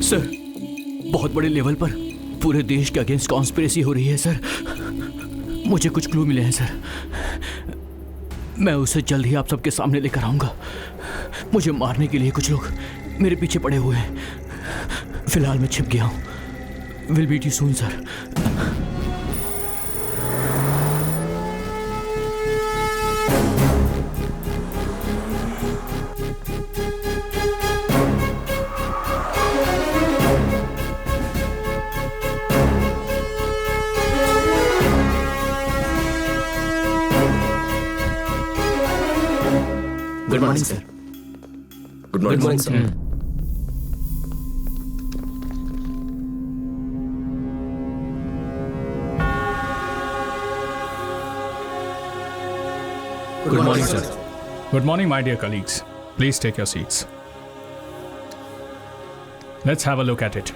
Sir, बहुत बड़े level पर पूरे देश के अगेंस्ट कॉन्स्पिरेसी हो रही है सर। मुझे कुछ क्लू मिले हैं सर। मैं उसे जल्द ही आप सबके सामने लेकर आऊंगा। मुझे मारने के लिए कुछ लोग मेरे पीछे पड़े हुए हैं। फिलहाल मैं छिप गया हूं। Will meet you soon sir. Good morning sir. Good morning sir. Good morning, sir. Good morning, my dear colleagues. Please take your seats. Let's have a look at it.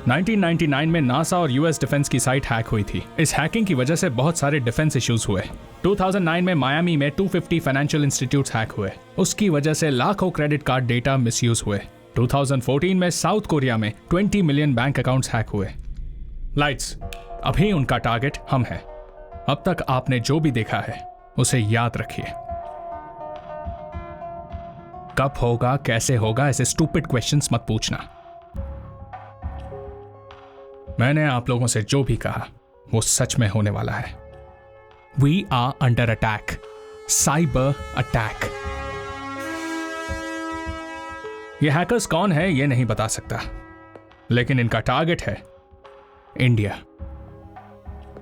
1999 में नासा और यूएस डिफेंस की site hack हुई थी। इस hacking की वजह से बहुत सारे डिफेंस इश्यूज हुए। 2009 में मायामी में 250 फाइनेंशियल इंस्टीट्यूट्स हैक हुए। उसकी वजह से लाखों क्रेडिट कार्ड डेटा मिसयूज हुए। 2014 में साउथ कोरिया में 20 मिलियन बैंक अकाउंट्स हैक हुए। लाइट्स, अभी उनका टारगेट हम हैं। अब तक आपने जो भी देखा है उसे याद रखिए। कब होगा, कैसे होगा, ऐसे स्टूपिड क्वेश्चंस मत पूछना। मैंने आप लोगों से जो भी कहा वो सच में होने वाला है। We are under attack. Cyber attack. ये हैकर्स कौन है ये नहीं बता सकता, लेकिन इनका टारगेट है इंडिया।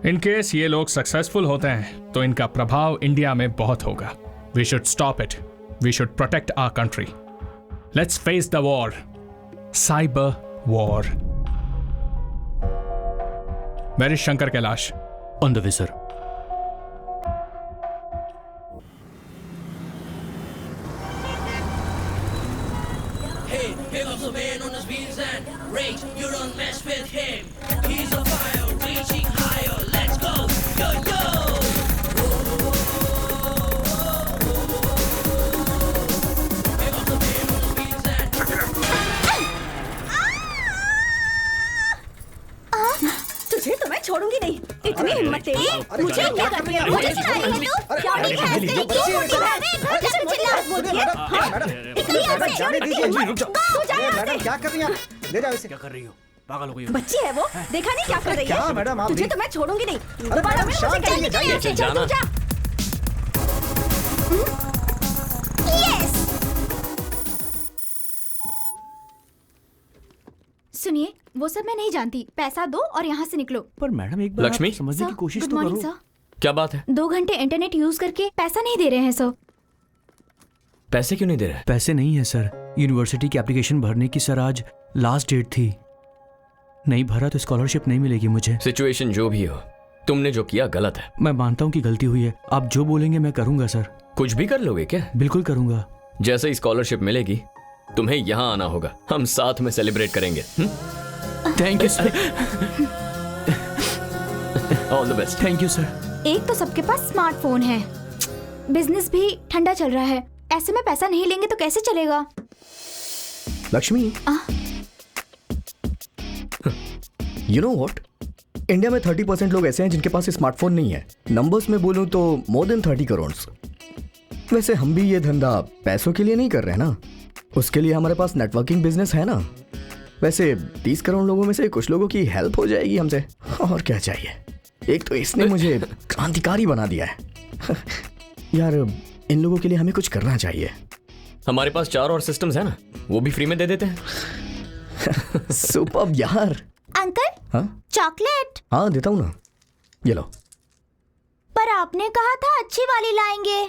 इन केस ये लोग सक्सेसफुल होते हैं तो इनका प्रभाव इंडिया में बहुत होगा। We should stop it. We should protect our country. Let's face the war. Cyber war. Where is Shankar Kailash? On the way, sir. Hey, pick up the man on his wheels and rage. You don't mess with him. He's a fire, reaching higher. Let's go, yo yo. Pick up the man on his wheels and. तुझे तो मैं छोड़ूंगी नहीं। इतनी हिम्मत तेरी। मुझे क्या कर रही है? मुझे चिल्ला रही है तू? क्या ठीक है? तेरी क्यों मोटी है? मुझे चिल्ला बोलती है? इतनी हिम्मत जाने दीजिए। रुक जाओ। तू जा यहाँ से। मैडम क्या कर रही हैं आप? ले जाओ इसे। क्या कर रही हो? पागल हो गई हो? बच्ची है वो, देखा नहीं क्या कर रही है? क्या मैडम आप तुझे भी- तो मैं छोड़ूंगी नहीं। दोबारा मैडम, मुझे शांत कहने रहिए, के लिए जाइए, चल तू जा। यस। सुनिए, वो सब मैं नहीं जानती। पैसा दो और यहाँ से निकलो। पर मैडम एक बार लक्ष्मी? आप समझने की कोशिश गुड तो मॉर्निंग करो। सर। क्या बात है? 2 घंटे इंटरनेट यूज करके पैसा नहीं दे रहे हैं सर। पैसे क्यों नहीं दे रहे? पैसे नहीं है सर। यूनिवर्सिटी की एप्लीकेशन भरने की सर आज लास्ट डेट थी। नहीं भरा तो स्कॉलरशिप नहीं मिलेगी मुझे। सिचुएशन जो भी हो, तुमने जो किया गलत है। मैं मानता हूँ कि गलती हुई है। आप जो बोलेंगे मैं करूंगा सर। कुछ भी कर लोगे क्या? बिल्कुल करूंगा। जैसे ही स्कॉलरशिप मिलेगी तुम्हें यहाँ आना होगा। हम साथ में सेलिब्रेट करेंगे। Thank you sir. All the best. Thank you sir. एक तो सबके पास स्मार्टफोन है, बिजनेस भी ठंडा चल रहा है। ऐसे में पैसा नहीं लेंगे तो कैसे चलेगा? Lakshmi, you know what, India में 30% लोग ऐसे हैं जिनके पास स्मार्टफोन नहीं है। नंबर्स में बोलूं तो मोर देन 30 करोड़। वैसे हम भी ये धंधा पैसों के लिए नहीं कर रहे हैं ना, उसके लिए हमारे पास नेटवर्किंग बिजनेस है ना। वैसे 30 करोड़ लोगों में से कुछ लोगों की हेल्प हो जाएगी हमसे, और क्या चाहिए। एक तो इसने मुझे क्रांतिकारी बना दिया है। यार इन लोगों के लिए हमें कुछ करना चाहिए। हमारे पास 4 और सिस्टम्स है ना, वो भी फ्री में दे देते हैं। सुपर्ब यार। अंकल, हाँ चॉकलेट। हाँ देता हूँ ना, ये लो। पर आपने कहा था अच्छी वाली लाएंगे।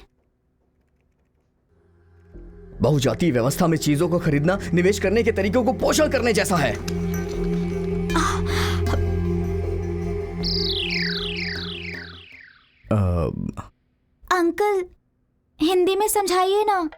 बहुजातीय व्यवस्था में चीजों को खरीदना निवेश करने के तरीकों को पोषण करने जैसा है। अंकल, हिंदी में समझाइए ना।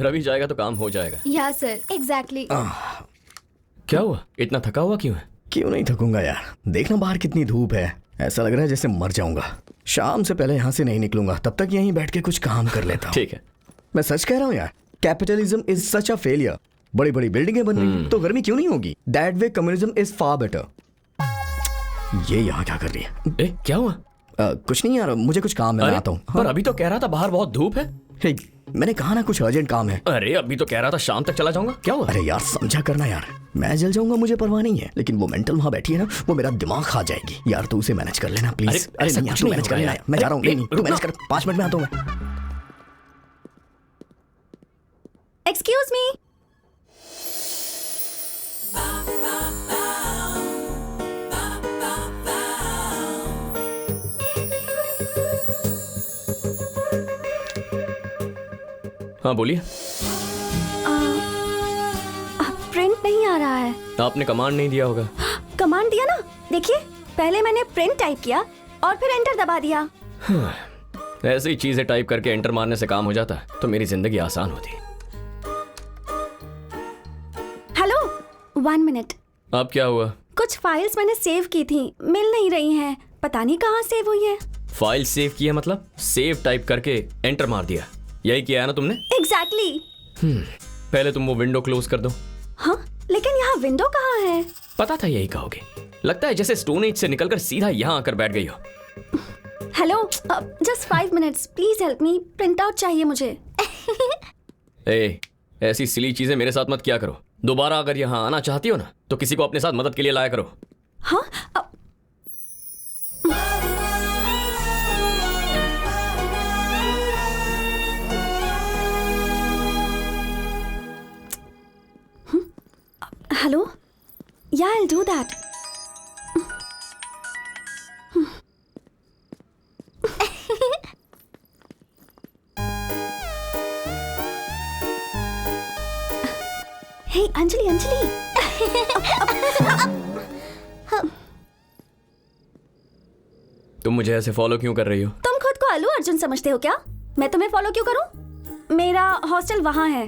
रवि जाएगा तो काम हो जाएगा। या सर, एग्जैक्टली। क्या हुआ, इतना थका हुआ क्यों है? क्यों नहीं थकूंगा यार, देखना बाहर कितनी धूप है, ऐसा लग रहा है जैसे मर जाऊंगा। शाम से पहले यहाँ से नहीं निकलूंगा, तब तक यहीं बैठ के कुछ काम कर लेता हूँ। ठीक है। मैं सच कह रहा हूँ यार, capitalism is such a failure. बड़ी बड़ी बिल्डिंगें बन रही तो गर्मी क्यों नहीं होगी? That way communism is far better. ये यहाँ क्या कर रही है? ए, क्या हुआ? कुछ नहीं यार, मुझे कुछ काम है, मैं आता हूँ। पर अभी तो कह रहा था बाहर बहुत धूप है। हे, मैंने कहा ना कुछ अर्जेंट काम है। अरे अभी तो कह रहा था शाम तक चला जाऊंगा। क्या हुआ? अरे यार समझा करना यार, मैं जल जाऊंगा मुझे परवाह नहीं है, लेकिन वो मेंटल वहां बैठी है ना, वो मेरा दिमाग खा जाएगी यार। तू उसे मैनेज कर लेना प्लीज। अरे नहीं यार, तू मैनेज कर लेना यार, मैं जा रहा हूँ। नहीं तू मैनेज कर, 5 मिनट में आता हूँ मैं। Excuse me. हाँ बोलिए। प्रिंट नहीं आ रहा है। आपने कमांड नहीं दिया होगा। कमांड दिया ना, देखिए पहले मैंने प्रिंट टाइप किया और फिर एंटर दबा दिया। ऐसी चीजें टाइप करके एंटर मारने से काम हो जाता तो मेरी जिंदगी आसान होती। Hello, 1 minute. अब क्या हुआ? कुछ फाइल्स मैंने सेव की थी, मिल नहीं रही हैं, पता नहीं कहाँ सेव हुई है। फाइल सेव की है मतलब? सेव टाइप करके एंटर मार दिया, यही किया है ना तुमने? एग्जैक्टली। पहले तुम वो विंडो क्लोज कर दो। हाँ, लेकिन यहाँ विंडो कहाँ है? पता था यही कहोगे। लगता है जैसे स्टोन एज से निकलकर सीधा यहाँ आकर बैठ गई हो। Hello, just 5 minutes, please help me, print out चाहिए मुझे। ए, ऐसी सिली चीजें मेरे साथ मत किया करो। दोबारा अगर यहाँ आना चाहती हो ना तो किसी को अपने साथ मदद के लिए लाया करो। हाँ, हेलो, या I'll do that. Hey, Anjali, Anjali. तुम मुझे ऐसे फॉलो क्यों कर रही हो? तुम खुद को अल्लू अर्जुन समझते हो क्या? मैं तुम्हें फॉलो क्यों करूं? मेरा हॉस्टल वहां है।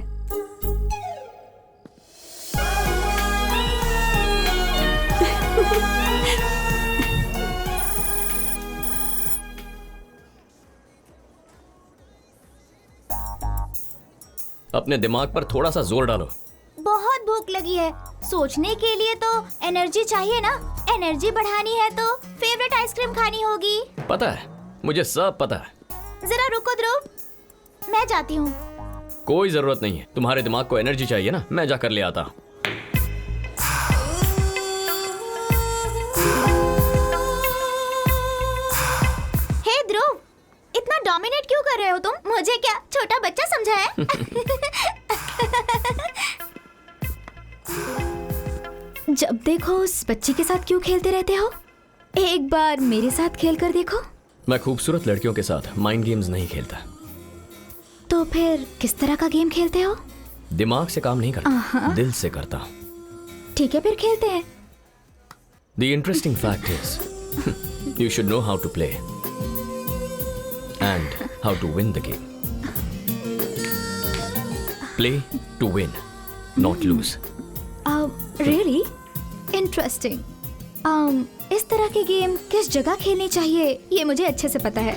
अपने दिमाग पर थोड़ा सा जोर डालो। बहुत भूख लगी है, सोचने के लिए तो एनर्जी चाहिए ना। एनर्जी बढ़ानी है तो फेवरेट आइसक्रीम खानी होगी। पता है, मुझे सब पता है। जरा रुको ध्रुव, मैं जाती हूँ। कोई जरूरत नहीं है, तुम्हारे दिमाग को एनर्जी चाहिए ना, मैं जाकर ले आता हूँ। हे ध्रुव, इतना डोमिनेट क्यों कर रहे हो तुम? मुझे क्या छोटा बच्चा समझा है? जब देखो उस बच्ची के साथ क्यों खेलते रहते हो? एक बार मेरे साथ खेल कर देखो। मैं खूबसूरत लड़कियों के साथ माइंड गेम्स नहीं खेलता। तो फिर किस तरह का गेम खेलते हो? दिमाग से काम नहीं करता, दिल से करता हूँ। ठीक है, फिर खेलते हैं। The interesting fact is, you should know how to play and how to win the game. Play to win, not lose. Really? Interesting. इस तरह के गेम किस जगह खेलनी चाहिए ये मुझे अच्छे से पता है।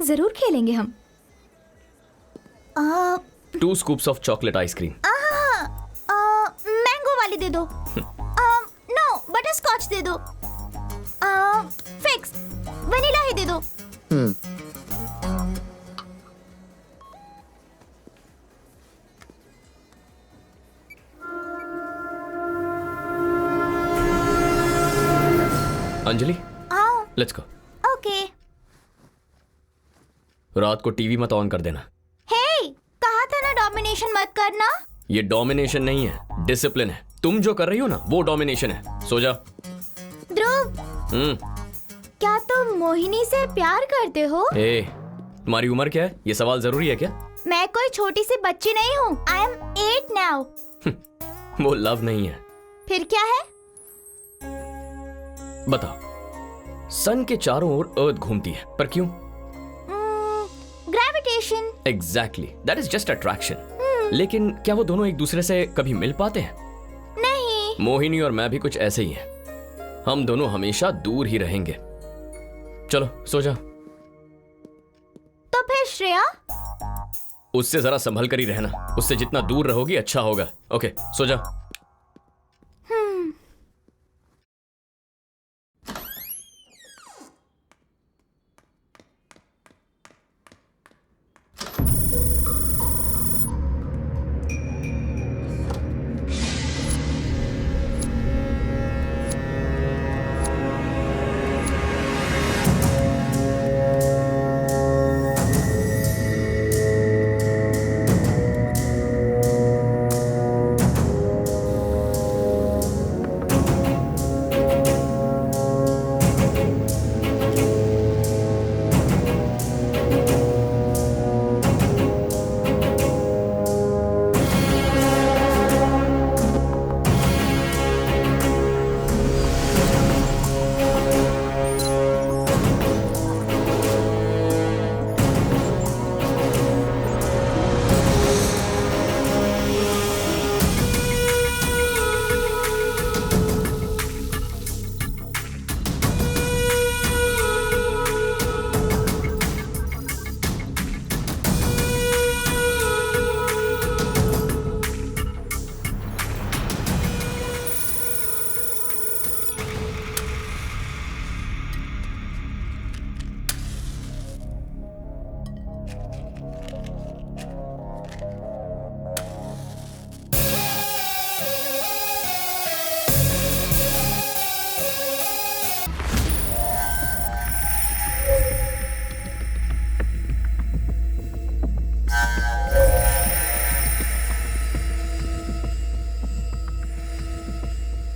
जरूर खेलेंगे हम। 2 scoops of chocolate ice cream. Mango वाली दे दो। नो, बटर स्कॉच दे दो। फिक्स, वनीला ही दे दो। अंजलि, हाँ, लेट्स गो। ओके। रात को टीवी मत ऑन कर देना। हे, कहा था ना डोमिनेशन मत करना। ये डोमिनेशन नहीं है, डिसिप्लिन है। तुम जो कर रही हो ना वो डोमिनेशन है। सो जा। ध्रुव, क्या तुम मोहिनी से प्यार करते हो? ए, तुम्हारी उम्र क्या है? ये सवाल जरूरी है क्या? मैं कोई छोटी सी बच्ची नहीं हूँ। I am 8 now. वो लव नहीं है। फिर क्या है? बताओ। सन के चारों ओर अर्थ घूमती है, पर क्यों? Gravitation. Exactly, that is just attraction. लेकिन क्या वो दोनों एक दूसरे से कभी मिल पाते हैं? नहीं। मोहिनी और मैं भी कुछ ऐसे ही हैं। हम दोनों हमेशा दूर ही रहेंगे। चलो सो जा। तो फिर श्रेया? उससे जरा संभल कर ही रहना। उससे जितना दूर रहोगी अच्छा होगा। ओके, सो जा।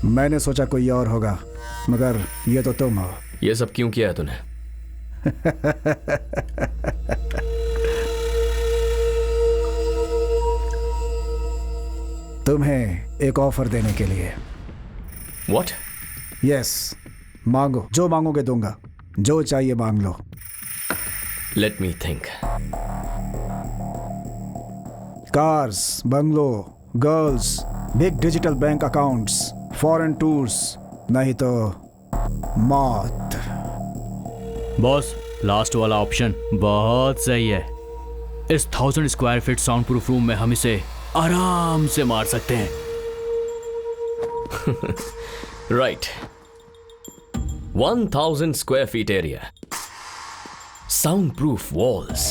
मैंने सोचा कोई और होगा, मगर ये तो तुम हो। ये सब क्यों किया है तूने? तुम्हें एक ऑफर देने के लिए। What? यस, मांगो, जो मांगोगे दूंगा, जो चाहिए मांग लो। Let me think. Cars, bungalow, girls, big digital bank accounts, foreign tours, नहीं तो मौत। बॉस, लास्ट वाला ऑप्शन बहुत सही है। इस 1000 square feet sound proof room में हम इसे आराम से मार सकते हैं। Right. 1000 square feet area. Soundproof walls.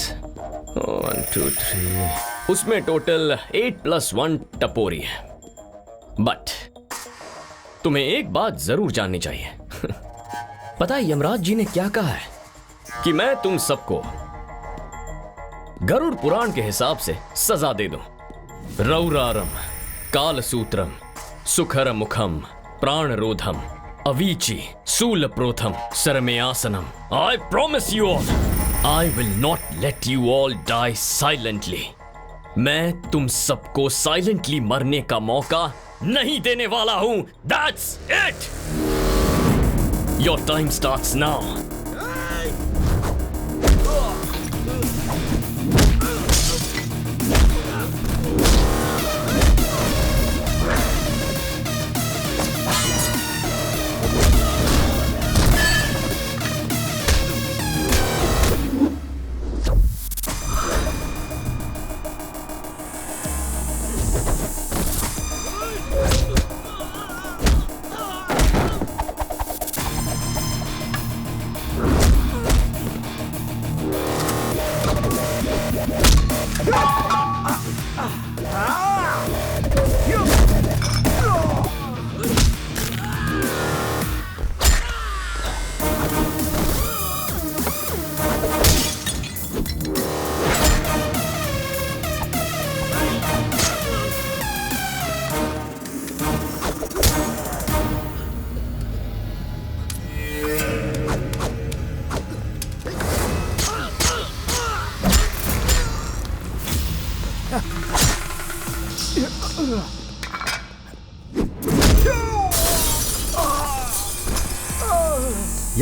1, 2, 3. उसमें टोटल 8+1 टपोरी है। बट तुम्हें एक बात जरूर जाननी चाहिए। पता है यमराज जी ने क्या कहा है? कि मैं तुम सबको गरुड़ पुराण के हिसाब से सजा दे दूं। रौरारम, कालसूत्रम, सुखर मुखम, प्राणरोधम, Avicii, सूलप्रोथम, सरमेयासनम। I promise you all, I will not let you all die silently. मैं तुम सबको साइलेंटली मरने का मौका नहीं देने वाला हूं। That's it. Your time starts now.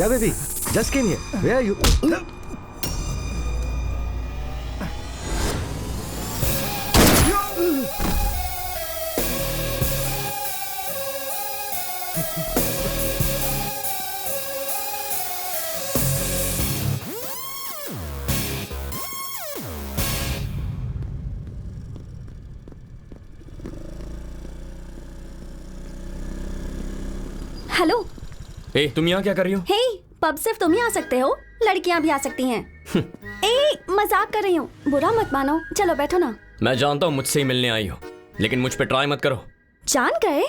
Yeah, baby. Just came here. Where are you? Hello. ए, तुम यहाँ क्या कर रही हो? हे, पब सिर्फ तुम ही आ सकते हो, लड़कियां भी आ सकती हैं। ए, मजाक कर रही हूँ, बुरा मत मानो। चलो बैठो ना। मैं जानता हूँ मुझसे ही मिलने आई हो, लेकिन मुझ पे ट्राई मत करो। जान गए?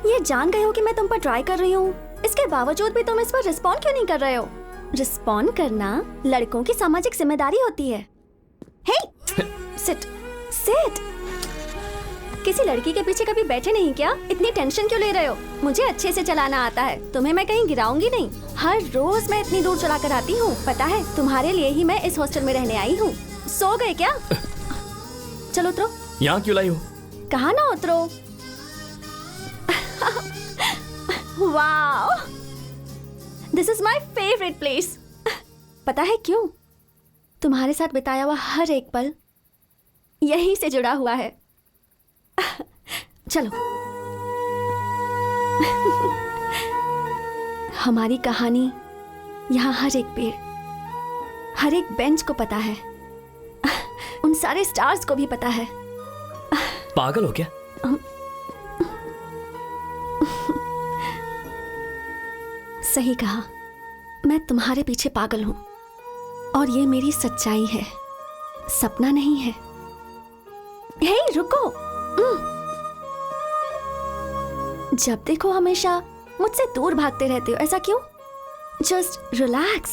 ये जान गए हो कि मैं तुम पर ट्राई कर रही हूँ, इसके बावजूद भी तुम इस पर रिस्पॉन्ड क्यों नहीं कर रहे हो? रिस्पॉन्ड करना लड़कों की सामाजिक जिम्मेदारी होती है। हे, सिट सिट। किसी लड़की के पीछे कभी बैठे नहीं क्या? इतनी टेंशन क्यों ले रहे हो? मुझे अच्छे से चलाना आता है, तुम्हें मैं कहीं गिराऊंगी नहीं। हर रोज मैं इतनी दूर चला कर आती हूँ, पता है? तुम्हारे लिए ही मैं इस हॉस्टल में रहने आई हूँ। सो गए क्या? चलो उतरो। यहाँ क्यों लाई हो? कहा ना उतरो। Wow, this is my favourite place. पता है क्यों? तुम्हारे साथ बिताया हुआ हर एक पल यहीं से जुड़ा हुआ है। चलो। हमारी कहानी यहाँ हर एक पेड़, हर एक बेंच को पता है, उन सारे स्टार्स को भी पता है। पागल हो क्या? सही कहा, मैं तुम्हारे पीछे पागल हूं और ये मेरी सच्चाई है, सपना नहीं है। हे रुको। जब देखो हमेशा मुझसे दूर भागते रहते हो, ऐसा क्यों? Just relax.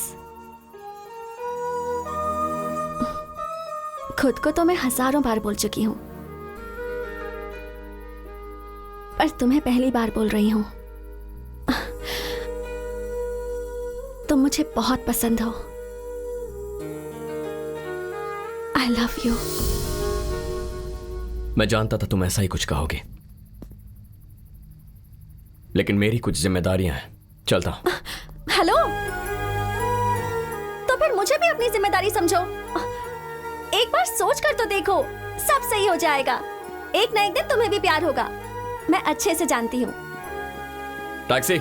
खुद को तो मैं हजारों बार बोल चुकी हूं, पर तुम्हें पहली बार बोल रही हूं। तुम मुझे बहुत पसंद हो। I love you। मैं जानता था तुम ऐसा ही कुछ कहोगे, लेकिन मेरी कुछ जिम्मेदारियां हैं। चलता हूं। हेलो, तो फिर मुझे भी अपनी जिम्मेदारी समझो। एक बार सोच कर तो देखो, सब सही हो जाएगा। एक ना एक दिन तुम्हें भी प्यार होगा, मैं अच्छे से जानती हूँ। टैक्सी।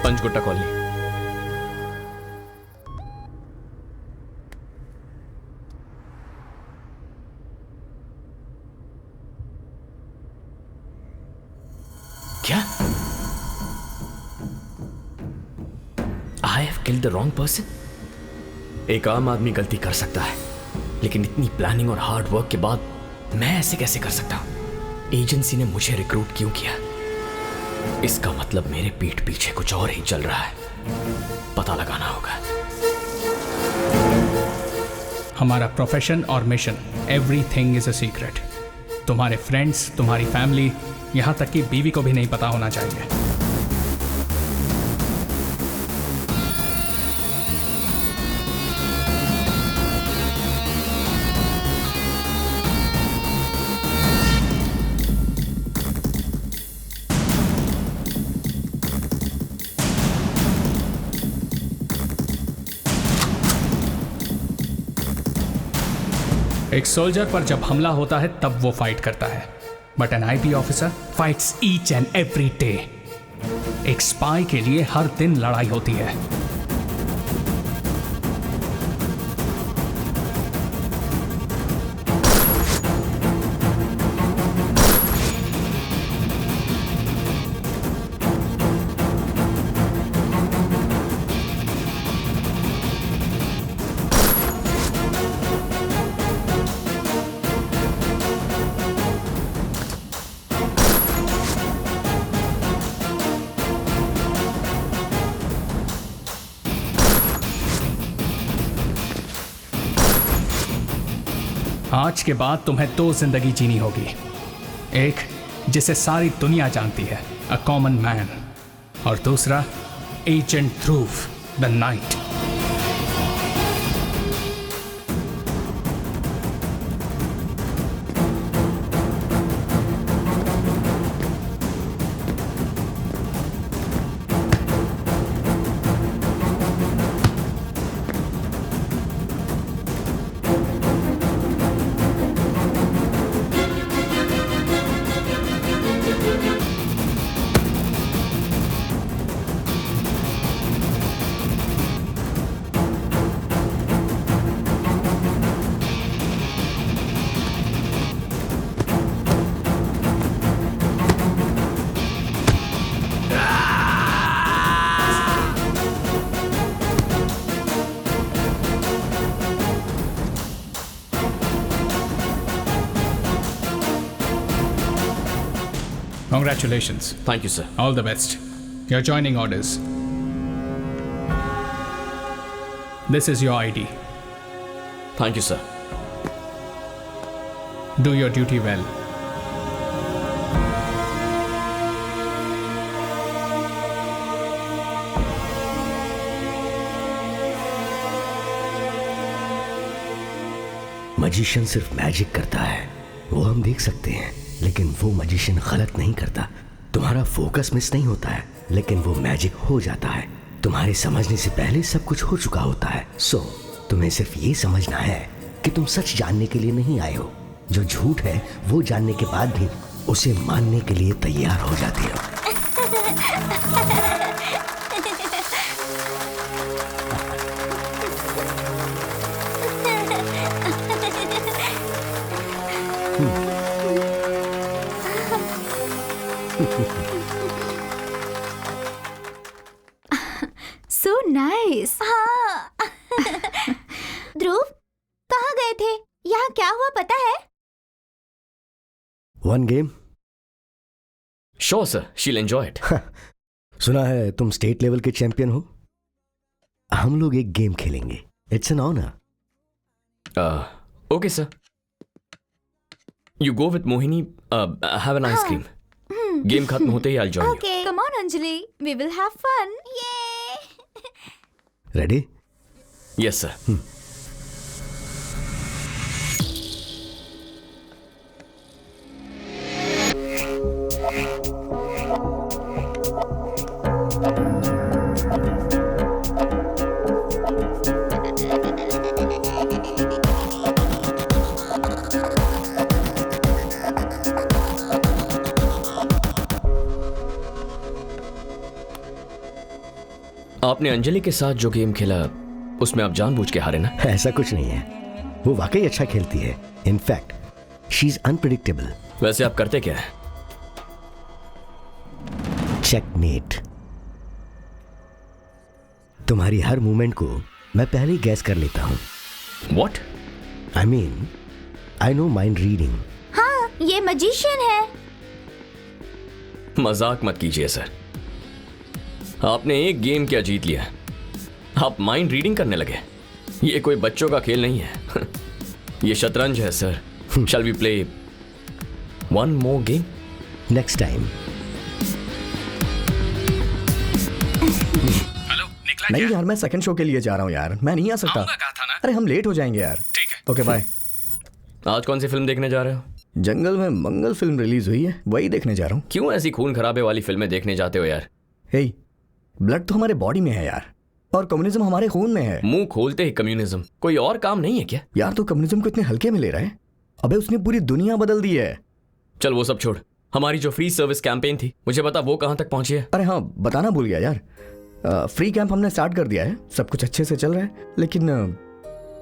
पंचकुट्टा कॉलोनी। क्या? I have killed the wrong person? एक आम आदमी गलती कर सकता है, लेकिन इतनी प्लानिंग और हार्ड वर्क के बाद मैं ऐसे कैसे कर सकता हूं? एजेंसी ने मुझे रिक्रूट क्यों किया? इसका मतलब मेरे पीठ पीछे कुछ और ही चल रहा है, पता लगाना होगा। हमारा प्रोफेशन और mission, everything is a secret. तुम्हारे फ्रेंड्स, तुम्हारी फैमिली, यहाँ तक कि बीवी को भी नहीं पता होना चाहिए। एक सोल्जर पर जब हमला होता है तब वो फाइट करता है, but N IP officer fights each and every day. एक स्पाई के लिए हर दिन लड़ाई होती है। आज के बाद तुम्हें दो जिंदगी जीनी होगी। एक जिसे सारी दुनिया जानती है, अ कॉमन मैन, और दूसरा agent Dhruv the night. Congratulations. Thank you sir. All the best. You're joining orders. This is your ID. Thank you sir. Do your duty well. Magician सिर्फ मैजिक करता है, वो हम देख सकते हैं, लेकिन वो मजिशियन गलत नहीं करता। तुम्हारा फोकस मिस नहीं होता है, लेकिन वो मैजिक हो जाता है। तुम्हारे समझने से पहले सब कुछ हो चुका होता है। सो तुम्हें सिर्फ ये समझना है कि तुम सच जानने के लिए नहीं आए हो। जो झूठ है वो जानने के बाद भी उसे मानने के लिए तैयार हो जाते हो। So nice. हाँ. ध्रुव, कहाँ गए थे? यहाँ क्या हुआ पता है? One game. श्योर सर, शील एंजॉय इट। सुना है तुम स्टेट लेवल के चैंपियन हो। हम लोग एक गेम खेलेंगे। It's an honour. Okay sir. You go with Mohini, have an ice cream. Game खत्म होते ही I join you. Okay. Come on, Anjali. We will have fun. Yay! Ready? Yes sir. आपने अंजलि के साथ जो गेम खेला उसमें आप जानबूझ के हारे ना? ऐसा कुछ नहीं है, वो वाकई अच्छा खेलती है। In fact she is unpredictable. वैसे आप करते क्या है? चेकमेट। तुम्हारी हर मूवमेंट को मैं पहले ही गैस कर लेता हूं। What? I mean I know mind reading. हाँ, ये मजिशियन है। मजाक मत कीजिए सर। आपने एक गेम क्या जीत लिया, आप माइंड रीडिंग करने लगे? ये कोई बच्चों का खेल नहीं है। ये शतरंज है sir. Shall we play one more game? Next time. नहीं यार, मैं सेकंड शो के लिए जा रहा हूँ यार, मैं नहीं आ सकता। अरे हम लेट हो जाएंगे यार। ठीक है। Okay bye. आज कौन सी फिल्म देखने जा रहे हो? जंगल में मंगल फिल्म रिलीज हुई है, वही देखने जा रहा हूँ। क्यों ऐसी खून खराबे वाली फिल्में देखने जाते हो यार? हे, ब्लड तो हमारे बॉडी में है यार, और कम्युनिज्म हमारे खून में है। मुंह खोलते ही कम्युनिज्म, कोई और काम नहीं है क्या? यार तो कम्युनिज्म को इतने हल्के में ले रहा है? अबे उसने पूरी दुनिया बदल दी है। चल वो सब छोड़, हमारी जो फ्री सर्विस कैंपेन थी मुझे बता वो कहां तक पहुंची है? अरे हाँ, बताना भूल गया यार। फ्री कैंप हमने स्टार्ट कर दिया है, सब कुछ अच्छे से चल रहा है, लेकिन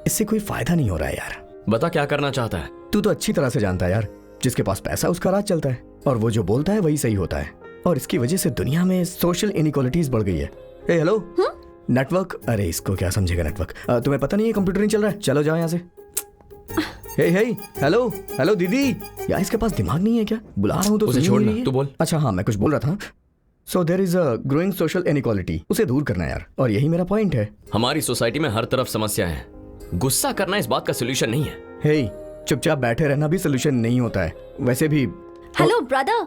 इससे कोई फायदा नहीं हो रहा है यार। बता क्या करना चाहता है? तू तो अच्छी तरह से जानता है यार, जिसके पास पैसा उसका राज चलता है, और वो जो बोलता है वही सही होता है, और इसकी वजह से दुनिया में सोशल इनइक्वालिटीज बढ़ गई है। ए हेलो, नेटवर्क, अरे इसको क्या समझेगा नेटवर्क? तुम्हें पता नहीं है कंप्यूटर नहीं चल रहा है? चलो जाओ यहाँ से। हे हे, हेलो हेलो दीदी, यार इसके पास दिमाग नहीं है क्या? बुला रहा हूँ तो उसे सुन ही छोड़ नहीं ना, रही है। तू बोल। अच्छा हाँ, मैं कुछ बोल रहा था। So there is a growing social inequality, उसे दूर करना है यार, और यही मेरा पॉइंट है। हमारी सोसाइटी में हर तरफ समस्या है, गुस्सा करना इस बात का सोल्यूशन नहीं है। हे, चुपचाप बैठे रहना भी सोल्यूशन नहीं होता है। वैसे भी हेलो ब्रदर,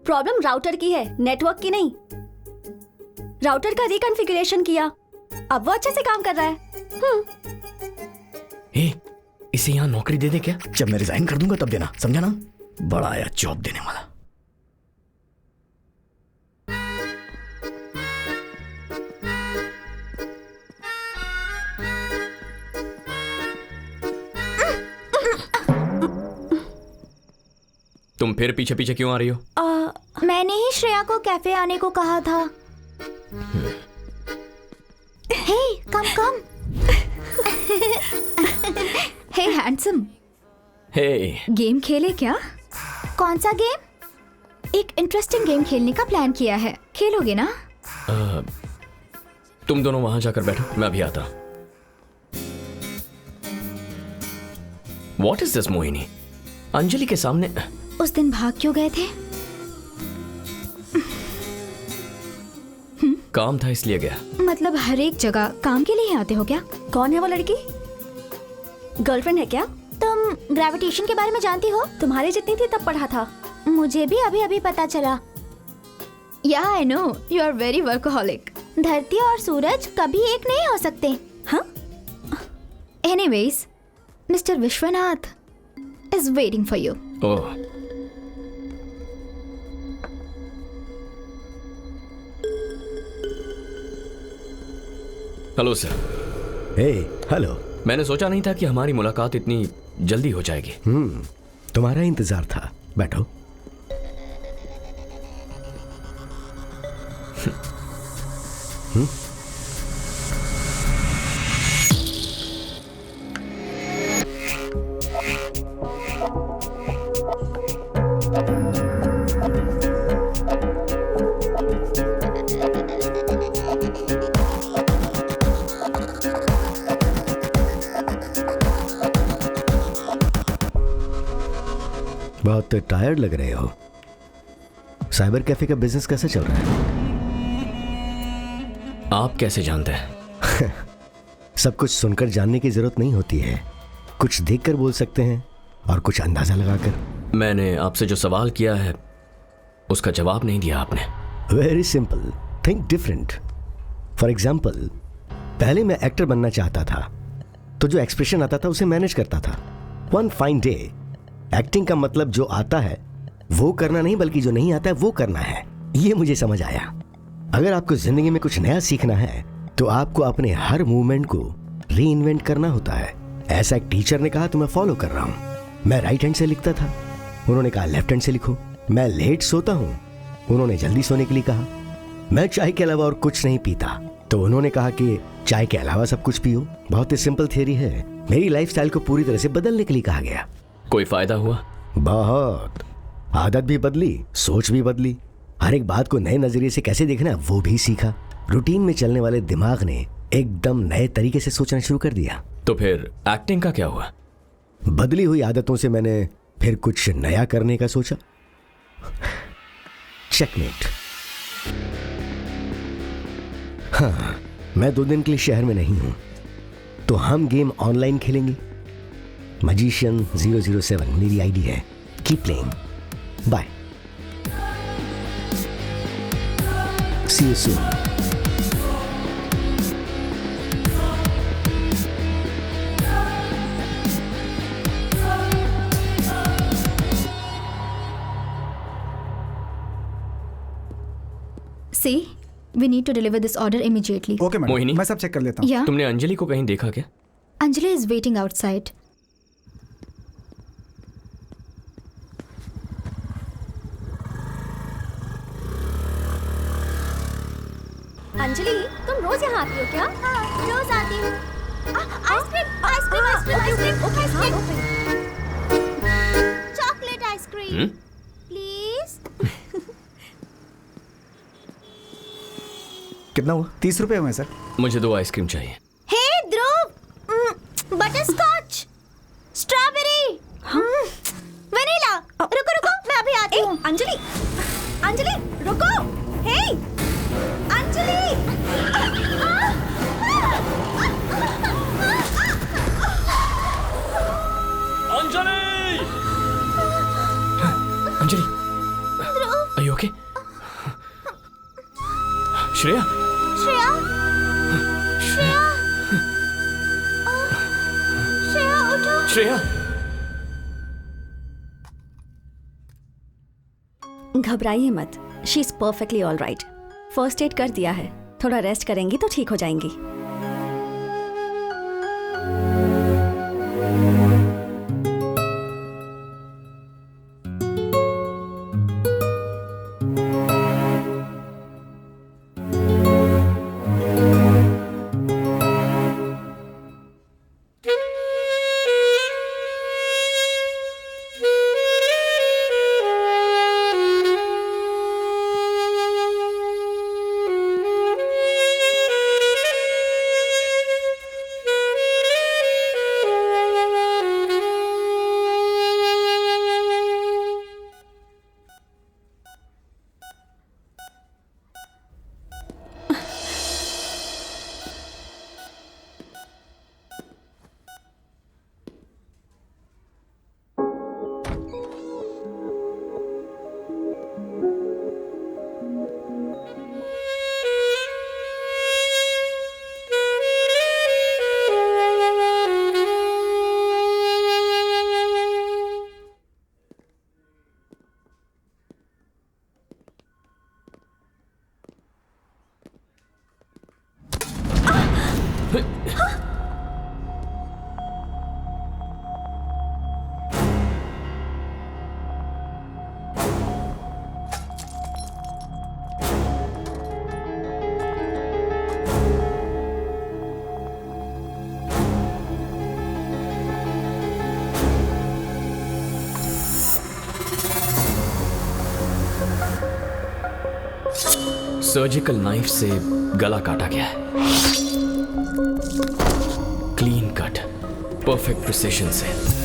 प्रॉब्लम राउटर की है, नेटवर्क की नहीं। राउटर का रिकॉन्फ़िगरेशन किया, अब वो अच्छे से काम कर रहा है। ए, इसे यहाँ नौकरी दे दे क्या? जब मैं रिजाइन कर दूंगा तब देना, समझा ना? बड़ा आया जॉब देने वाला। तुम फिर पीछे पीछे क्यों आ रही हो? मैंने ही श्रेया को कैफे आने को कहा था। हे, कम कम। हे हैंडसम, हे, गेम खेले क्या? कौन सा गेम? एक इंटरेस्टिंग गेम खेलने का प्लान किया है, खेलोगे ना? तुम दोनों वहां जाकर बैठो, मैं अभी आता। What is this, Mohini? Anjali के सामने उस दिन भाग क्यों गए थे? काम था इसलिए गया। मतलब हर एक जगह काम के लिए ही आते हो क्या? कौन है वो लड़की? गर्लफ्रेंड है क्या? तुम ग्रेविटेशन के बारे में जानती हो? तुम्हारे जितनी थी तब पढ़ा था। मुझे भी अभी अभी पता चला। Yeah I know you are very workaholic. धरती और सूरज कभी एक नहीं हो सकते। हाँ? Anyways, mister Vishwanath is waiting for you. Oh, hello sir. Hey hello. मैंने सोचा नहीं था कि हमारी मुलाकात इतनी जल्दी हो जाएगी। तुम्हारा इंतजार था, बैठो। बहुत टायर्ड लग रहे हो। साइबर कैफे का बिजनेस कैसे चल रहा है? आप कैसे जानते हैं? सब कुछ सुनकर जानने की जरूरत नहीं होती है, कुछ देखकर बोल सकते हैं और कुछ अंदाजा लगाकर। मैंने आपसे जो सवाल किया है उसका जवाब नहीं दिया आपने। Very simple, think different. For example, पहले मैं एक्टर बनना चाहता था, तो जो एक्सप्रेशन आता था उसे मैनेज करता था। वन फाइन डे एक्टिंग का मतलब जो आता है वो करना नहीं, बल्कि जो नहीं आता है वो करना है। ये मुझे समझ आया। अगर आपको जिंदगी में कुछ नया सीखना है तो आपको अपने हर मूवमेंट को री इन्वेंट करना होता है। ऐसा एक टीचर ने कहा तो मैं फॉलो कर रहा हूं। मैं राइट हैंड से लिखता था, उन्होंने कहा लेफ्ट हैंड से लिखो। मैं लेट सोता हूं, उन्होंने जल्दी सोने के लिए कहा। मैं चाय के अलावा और कुछ नहीं पीता, तो उन्होंने कहा कि चाय के अलावा सब कुछ पियो। बहुत ही सिंपल थियरी है। मेरी लाइफस्टाइल को पूरी तरह से बदलने के लिए कहा गया। कोई फायदा हुआ? बहुत। आदत भी बदली, सोच भी बदली। हर एक बात को नए नजरिए से कैसे देखना है वो भी सीखा। रूटीन में चलने वाले दिमाग ने एकदम नए तरीके से सोचना शुरू कर दिया। तो फिर एक्टिंग का क्या हुआ? बदली हुई आदतों से मैंने फिर कुछ नया करने का सोचा। चेकमेट। हाँ, मैं 2 दिन के लिए शहर में नहीं हूं, तो हम गेम ऑनलाइन खेलेंगे। मजिशियन 007 मेरी आईडी है। Keep playing. Bye. See you soon. See, we need to deliver this order immediately. Okay madam, Mohini? मैं सब चेक कर लेता हूँ। Yeah, तुमने अंजलि को कहीं देखा क्या? Anjali is waiting outside. Anjali, तुम रोज यहाँ आती हो क्या? हाँ, रोज आती हूँ। Ice cream, ice cream, ice cream, ice cream, ice cream. Chocolate ice cream, please. कितना हुआ? 30 रुपए हुए सर। मुझे 2 आइसक्रीम चाहिए। हे ध्रुव, बटर स्कॉच, स्ट्रॉबेरी, वनीला। रुको रुको, मैं अभी आती हूँ। अंजलि, अंजलि, रुको। हे, Anjali. Anjali! Anjali, are you okay? Shreya, Shreya, Shreya, Shreya उठो। श्रेया। घबराइए मत, she is perfectly all right. First aid कर दिया है, थोड़ा रेस्ट करेंगी तो ठीक हो जाएंगी। सर्जिकल नाइफ से गला काटा गया है। क्लीन कट, परफेक्ट प्रिसिशन से।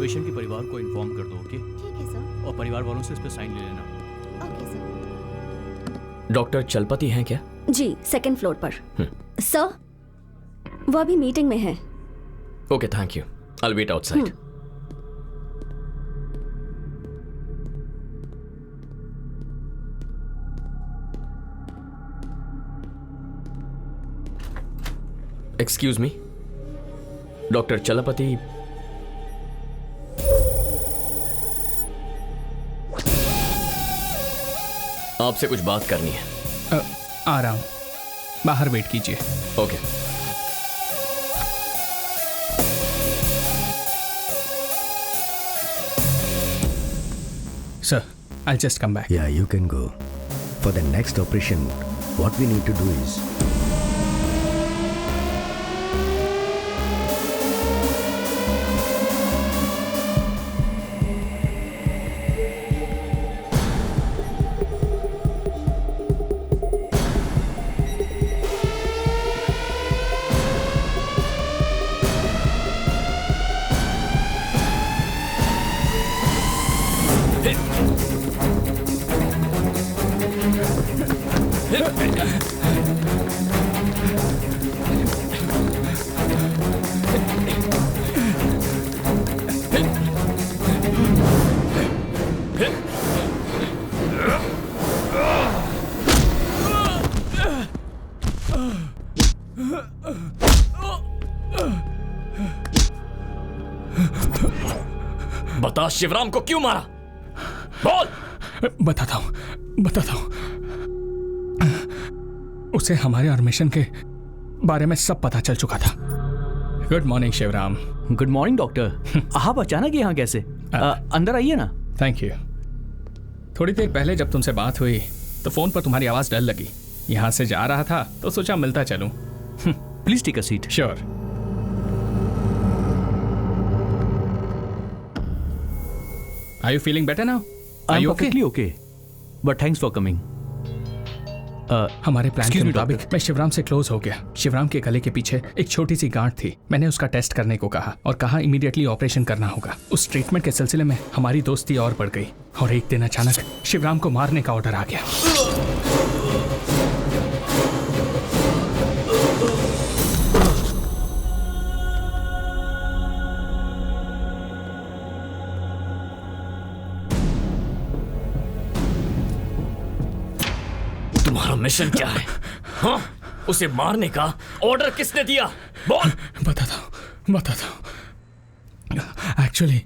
पेशेंट के परिवार को इन्फॉर्म कर दो, ओके? ठीक है सर। और परिवार वालों से इस पे साइन ले लेना। Okay sir. डॉक्टर चलपति हैं क्या? जी, सेकंड फ्लोर पर। सर, वो अभी मीटिंग में है। Okay, thank you. I will wait outside. Excuse me, doctor Chalapati आपसे कुछ बात करनी है। आ रहा हूं, बाहर वेट कीजिए। Okay. Sir, I'll just come back. Yeah, you can go. For the next operation, what we need to do is बता, शिवराम को क्यों मारा? बोल। बताता हूं। उसे हमारे और मिशन के बारे में सब पता चल चुका था। Good morning Shivaram. Good morning doctor. आप अचानक यहाँ कैसे? अंदर आइए ना। Thank you. थोड़ी देर पहले जब तुमसे बात हुई तो फोन पर तुम्हारी आवाज डर लगी। यहाँ से जा रहा था तो सोचा मिलता चलूं। Please take a seat. Sure. Are you feeling better now? I'm perfectly okay. But thanks for coming. हमारे प्लान के मुताबिक मैं शिवराम से क्लोज हो गया। शिवराम के गले के पीछे एक छोटी सी गांठ थी। मैंने उसका टेस्ट करने को कहा और कहा इमीडिएटली ऑपरेशन करना होगा। उस ट्रीटमेंट के सिलसिले में हमारी दोस्ती और बढ़ गई और एक दिन अचानक शिवराम को मारने का ऑर्डर आ गया। तुम्हारा मिशन क्या है? हाँ? उसे मारने का ऑर्डर किसने दिया? बोल। बताता हूँ। एक्चुअली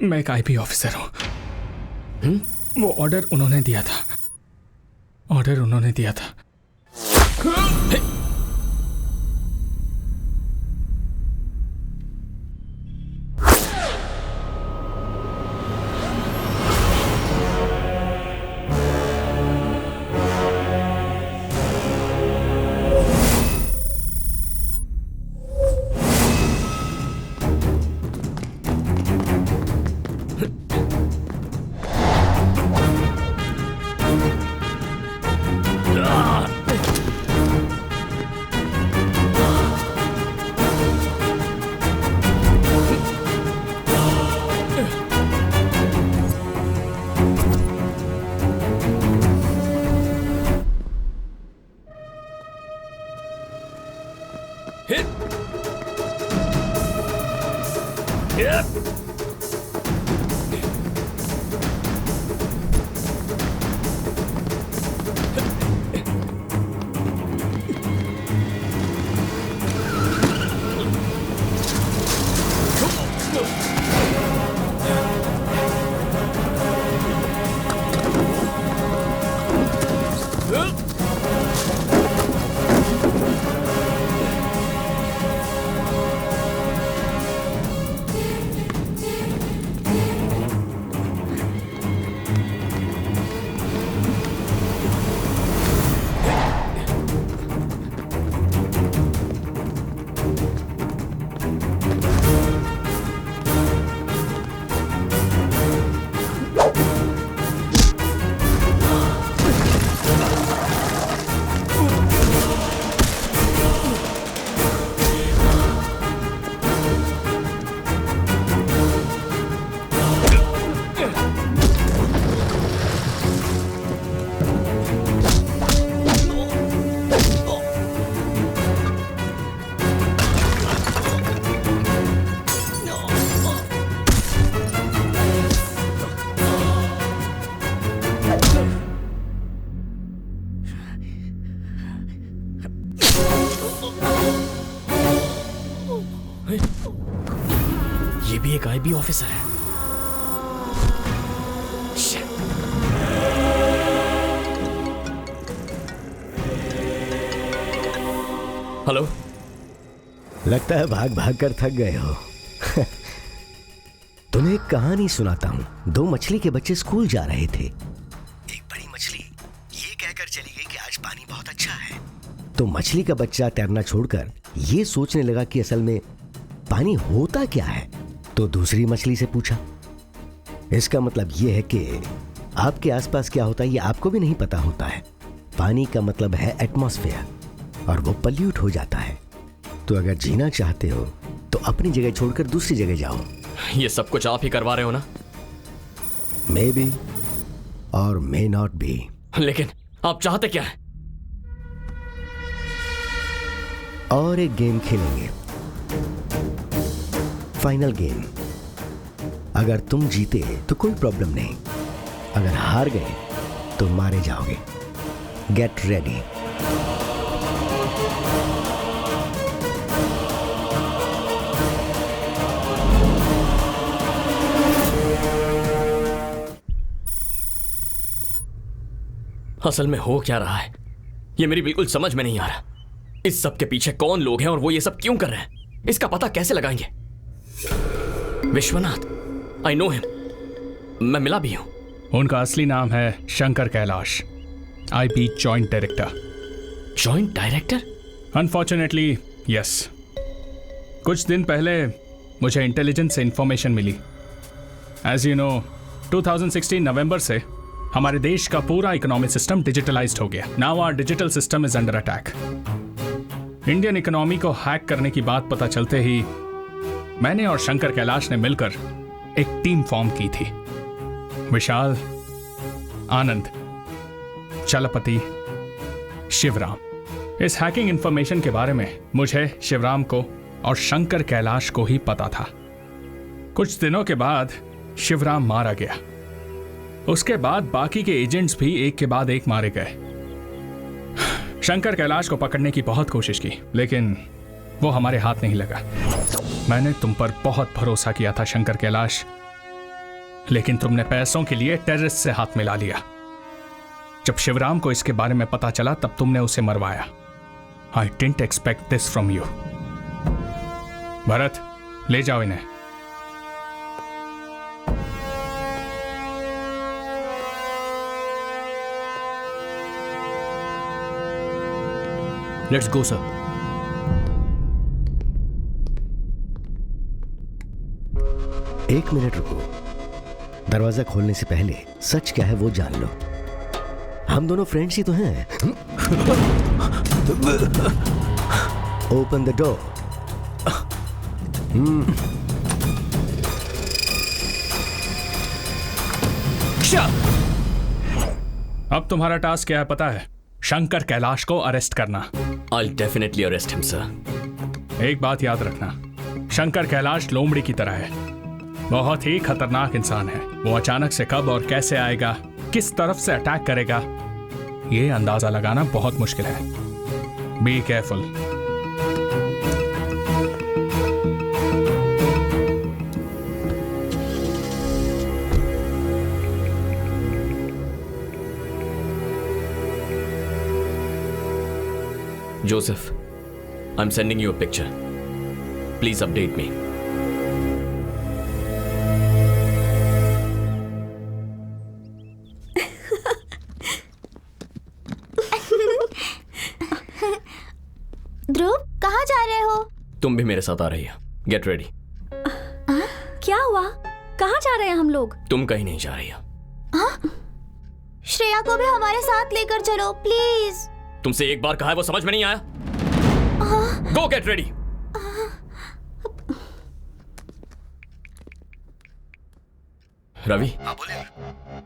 मैं एक आईपी ऑफिसर हूँ। वो ऑर्डर उन्होंने दिया था। ये एक आईबी ऑफिसर है। Shit. हेलो। लगता है भाग भाग कर थक गए हो। तुम्हें एक कहानी सुनाता हूँ। दो मछली के बच्चे स्कूल जा रहे थे। एक बड़ी मछली ये कहकर चली गई कि आज पानी बहुत अच्छा है। तो मछली का बच्चा तैरना छोड़कर ये सोचने लगा कि असल में पानी होता क्या है। तो दूसरी मछली से पूछा। इसका मतलब ये है कि आपके आसपास क्या होता है ये आपको भी नहीं पता होता है। पानी का मतलब है एटमॉस्फेयर और वो पल्यूट हो जाता है। तो अगर जीना चाहते हो तो अपनी जगह छोड़कर दूसरी जगह जाओ। ये सब कुछ आप ही करवा रहे हो ना? मे बी और मे नॉट बी। लेकिन आप चाहते क्या है? और एक गेम खेलेंगे, फाइनल गेम। अगर तुम जीते तो कोई प्रॉब्लम नहीं, अगर हार गए तो मारे जाओगे। Get ready. असल में हो क्या रहा है ये मेरी बिल्कुल समझ में नहीं आ रहा। इस सब के पीछे कौन लोग हैं और वो ये सब क्यों कर रहे हैं, इसका पता कैसे लगाएंगे? विश्वनाथ, आई नो हिम, मैं मिला भी हूं। उनका असली नाम है Shankar Kailash, IP joint director. Joint director? Unfortunately yes. कुछ दिन पहले मुझे इंटेलिजेंस से इंफॉर्मेशन मिली। एज यू नो 2016 नवंबर से हमारे देश का पूरा इकोनॉमिक सिस्टम डिजिटलाइज्ड हो गया। Now our digital system is under attack. Indian economy को हैक करने की बात पता चलते ही मैंने और शंकर कैलाश ने मिलकर एक टीम फॉर्म की थी। विशाल, आनंद, चलपति, शिवराम। इस हैकिंग इंफॉर्मेशन के बारे में मुझे, शिवराम को और शंकर कैलाश को ही पता था। कुछ दिनों के बाद शिवराम मारा गया। उसके बाद बाकी के एजेंट्स भी एक के बाद एक मारे गए। शंकर कैलाश को पकड़ने की बहुत कोशिश की लेकिन वो हमारे हाथ नहीं लगा। मैंने तुम पर बहुत भरोसा किया था शंकर कैलाश, लेकिन तुमने पैसों के लिए टेररिस्ट से हाथ मिला लिया। जब शिवराम को इसके बारे में पता चला तब तुमने उसे मरवाया। I didn't expect this from you. Bharat, ले जाओ इन्हें। Let's go sir. एक मिनट रुको। दरवाजा खोलने से पहले सच क्या है वो जान लो। हम दोनों फ्रेंड्स ही तो हैं। Open the door. अब तुम्हारा टास्क क्या है पता है? शंकर कैलाश को अरेस्ट करना। I'll definitely arrest him, sir. एक बात याद रखना, शंकर कैलाश लोमड़ी की तरह है। बहुत ही खतरनाक इंसान है। वो अचानक से कब और कैसे आएगा, किस तरफ से अटैक करेगा, ये अंदाजा लगाना बहुत मुश्किल है। Be careful. Joseph, I'm sending you a picture. Please update me. ध्रुव, कहाँ जा रहे हो? तुम भी मेरे साथ आ रही हो। Get ready. क्या हुआ? कहाँ जा रहे हैं हम लोग? तुम कहीं नहीं जा रही हो। श्रेया को भी हमारे साथ लेकर चलो प्लीज। तुमसे एक बार कहा है वो समझ में नहीं आया? Go get ready. रवि,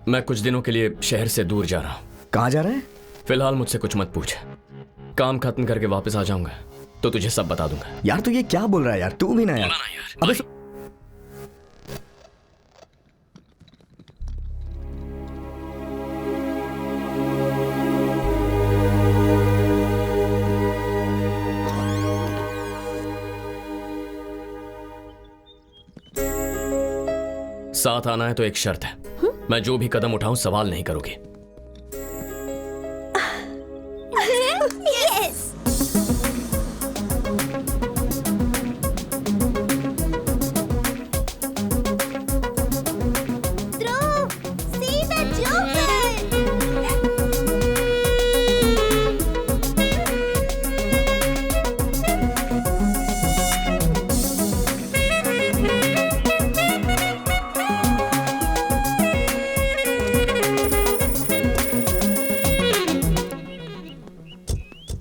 मैं कुछ दिनों के लिए शहर से दूर जा रहा हूँ। कहाँ जा रहे हैं? फिलहाल मुझसे कुछ मत पूछ। काम खत्म करके वापस आ जाऊंगा तो तुझे सब बता दूंगा। यार तू ये क्या बोल रहा है यार? तू भी ना यार। अबे साथ आना है तो एक शर्त है, मैं जो भी कदम उठाऊं सवाल नहीं करोगे। Yes. Dhruv, see the Joker.